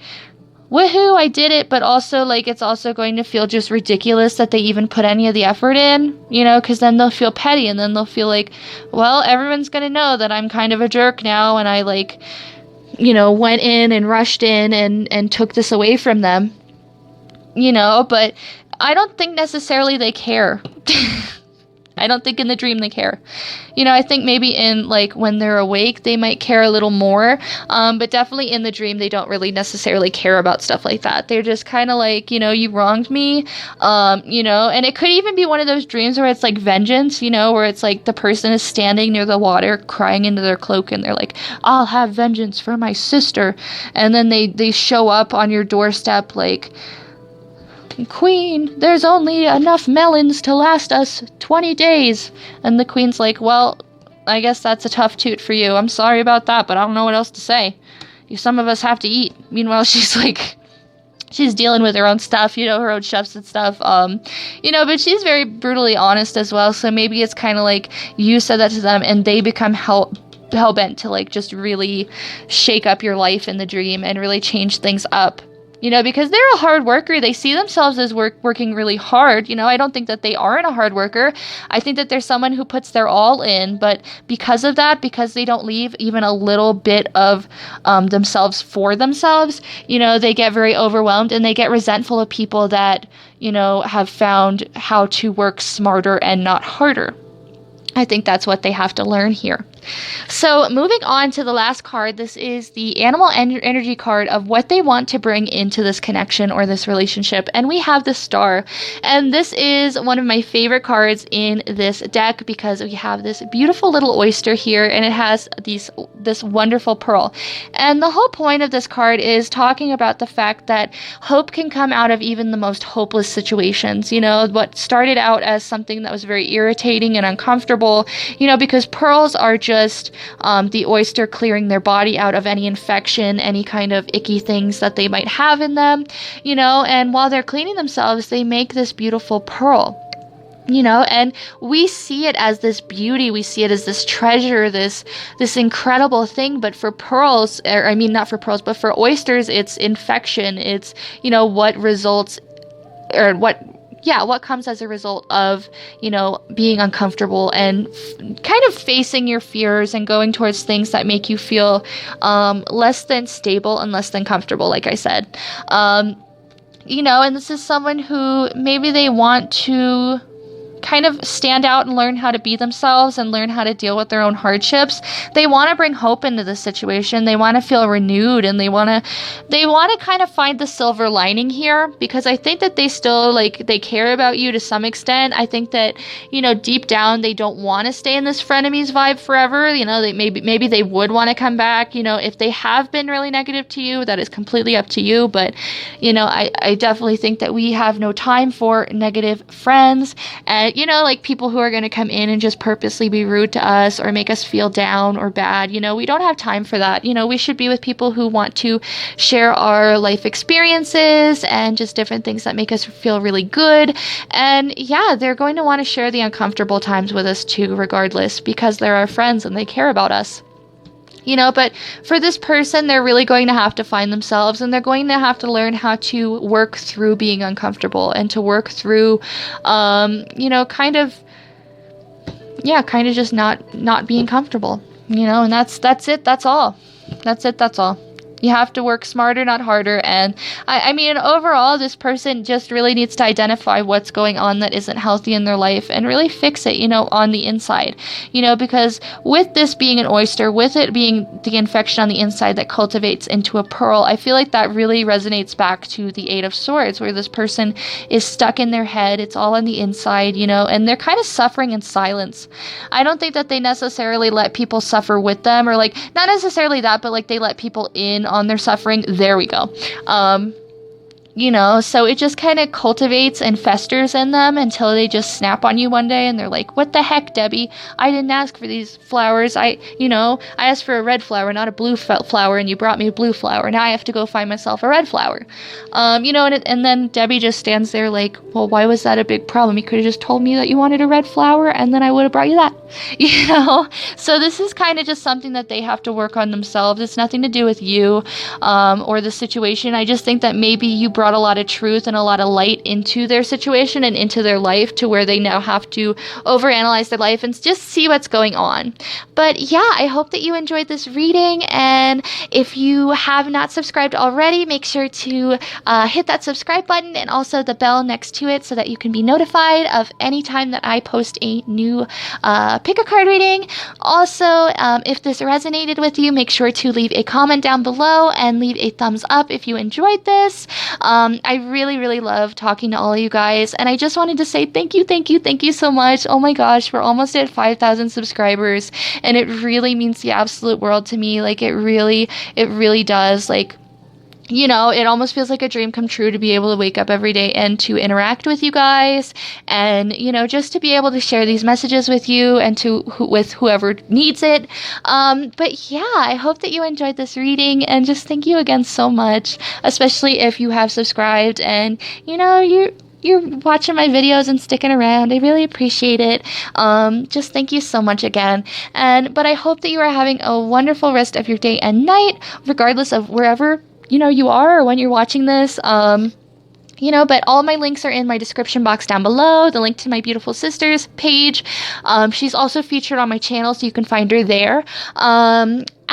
woohoo, I did it, but also like it's also going to feel just ridiculous that they even put any of the effort in, because then they'll feel petty, and then they'll feel like, well, everyone's going to know that I'm kind of a jerk now, and I like, went in and rushed in and took this away from them, but I don't think necessarily they care. I don't think in the dream they care. I think maybe in like when they're awake, they might care a little more. But definitely in the dream, they don't really necessarily care about stuff like that. They're just kind of like, you wronged me, and it could even be one of those dreams where it's like vengeance, where it's like the person is standing near the water crying into their cloak, and they're like, I'll have vengeance for my sister. And then they show up on your doorstep like, Queen, there's only enough melons to last us 20 days. And the queen's like, well, I guess that's a tough toot for you. I'm sorry about that, but I don't know what else to say. Some of us have to eat. Meanwhile, she's dealing with her own stuff, her own chefs and stuff. But she's very brutally honest as well. So maybe it's kind of like you said that to them and they become hell-bent to like just really shake up your life in the dream and really change things up. Because they're a hard worker. They see themselves as working really hard. I don't think that they aren't a hard worker. I think that they're someone who puts their all in. But because of that, because they don't leave even a little bit of themselves for themselves, they get very overwhelmed and they get resentful of people that, have found how to work smarter and not harder. I think that's what they have to learn here. So moving on to the last card, this is the animal energy card of what they want to bring into this connection or this relationship. And we have the Star. And this is one of my favorite cards in this deck because we have this beautiful little oyster here and it has this wonderful pearl. And the whole point of this card is talking about the fact that hope can come out of even the most hopeless situations. What started out as something that was very irritating and uncomfortable, because pearls are just the oyster clearing their body out of any infection, any kind of icky things that they might have in them, and while they're cleaning themselves, they make this beautiful pearl. And we see it as this beauty, we see it as this treasure, this incredible thing, but for pearls, not for pearls, but for oysters, it's infection, it's, what results, or what comes as a result of, being uncomfortable and kind of facing your fears and going towards things that make you feel less than stable and less than comfortable, like I said. And this is someone who maybe they want to kind of stand out and learn how to be themselves and learn how to deal with their own hardships. They want to bring hope into this situation. They want to feel renewed and they want to kind of find the silver lining here, because I think that they still they care about you to some extent. I think that, deep down they don't want to stay in this frenemies vibe forever. They maybe they would want to come back. If they have been really negative to you, that is completely up to you. But, I definitely think that we have no time for negative friends. And people who are going to come in and just purposely be rude to us or make us feel down or bad. We don't have time for that. We should be with people who want to share our life experiences and just different things that make us feel really good. And yeah, they're going to want to share the uncomfortable times with us too, regardless, because they're our friends and they care about us. But for this person, they're really going to have to find themselves and they're going to have to learn how to work through being uncomfortable and to work through, kind of just not being comfortable, and that's it. That's all. You have to work smarter, not harder. And I mean, overall, this person just really needs to identify what's going on that isn't healthy in their life and really fix it, on the inside, because with this being an oyster, with it being the infection on the inside that cultivates into a pearl, I feel like that really resonates back to the Eight of Swords, where this person is stuck in their head. It's all on the inside, and they're kind of suffering in silence. I don't think that they necessarily let people suffer with them, or like, not necessarily that, but like they let people in on their suffering. There we go. So it just kind of cultivates and festers in them until they just snap on you one day and they're like, what the heck, Debbie? I didn't ask for these flowers. I asked for a red flower, not a blue flower, and you brought me a blue flower. Now I have to go find myself a red flower. And then Debbie just stands there like, well, why was that a big problem? You could have just told me that you wanted a red flower and then I would have brought you that, So this is kind of just something that they have to work on themselves. It's nothing to do with you, or the situation. I just think that maybe you brought a lot of truth and a lot of light into their situation and into their life to where they now have to overanalyze their life and just see what's going on. But yeah, I hope that you enjoyed this reading, and if you have not subscribed already, make sure to hit that subscribe button and also the bell next to it so that you can be notified of any time that I post a new pick a card reading. Also, if this resonated with you, make sure to leave a comment down below and leave a thumbs up if you enjoyed this. I really, really love talking to all of you guys, and I just wanted to say thank you so much. Oh my gosh, we're almost at 5,000 subscribers, and it really means the absolute world to me. Like, it really does. Like, it almost feels like a dream come true to be able to wake up every day and to interact with you guys, and, just to be able to share these messages with you and with whoever needs it. But yeah, I hope that you enjoyed this reading, and just thank you again so much, especially if you have subscribed and, you're watching my videos and sticking around. I really appreciate it. Just thank you so much again. But I hope that you are having a wonderful rest of your day and night, regardless of wherever you are or when you're watching this. But all my links are in my description box down below. The link to my beautiful sister's page. She's also featured on my channel, so you can find her there.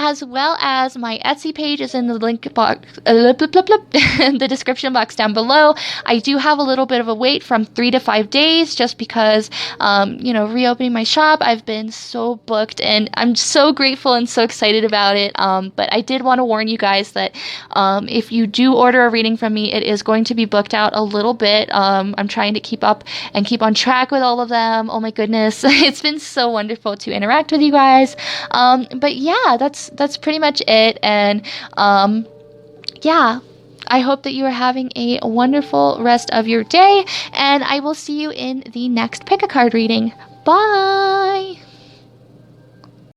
As well as my Etsy page is in the link box, the description box down below. I do have a little bit of a wait from 3 to 5 days just because, reopening my shop, I've been so booked and I'm so grateful and so excited about it. But I did want to warn you guys that if you do order a reading from me, it is going to be booked out a little bit. I'm trying to keep up and keep on track with all of them. Oh my goodness. It's been so wonderful to interact with you guys. But yeah, that's pretty much it. And yeah, I hope that you are having a wonderful rest of your day, and I will see you in the next pick a card reading. Bye.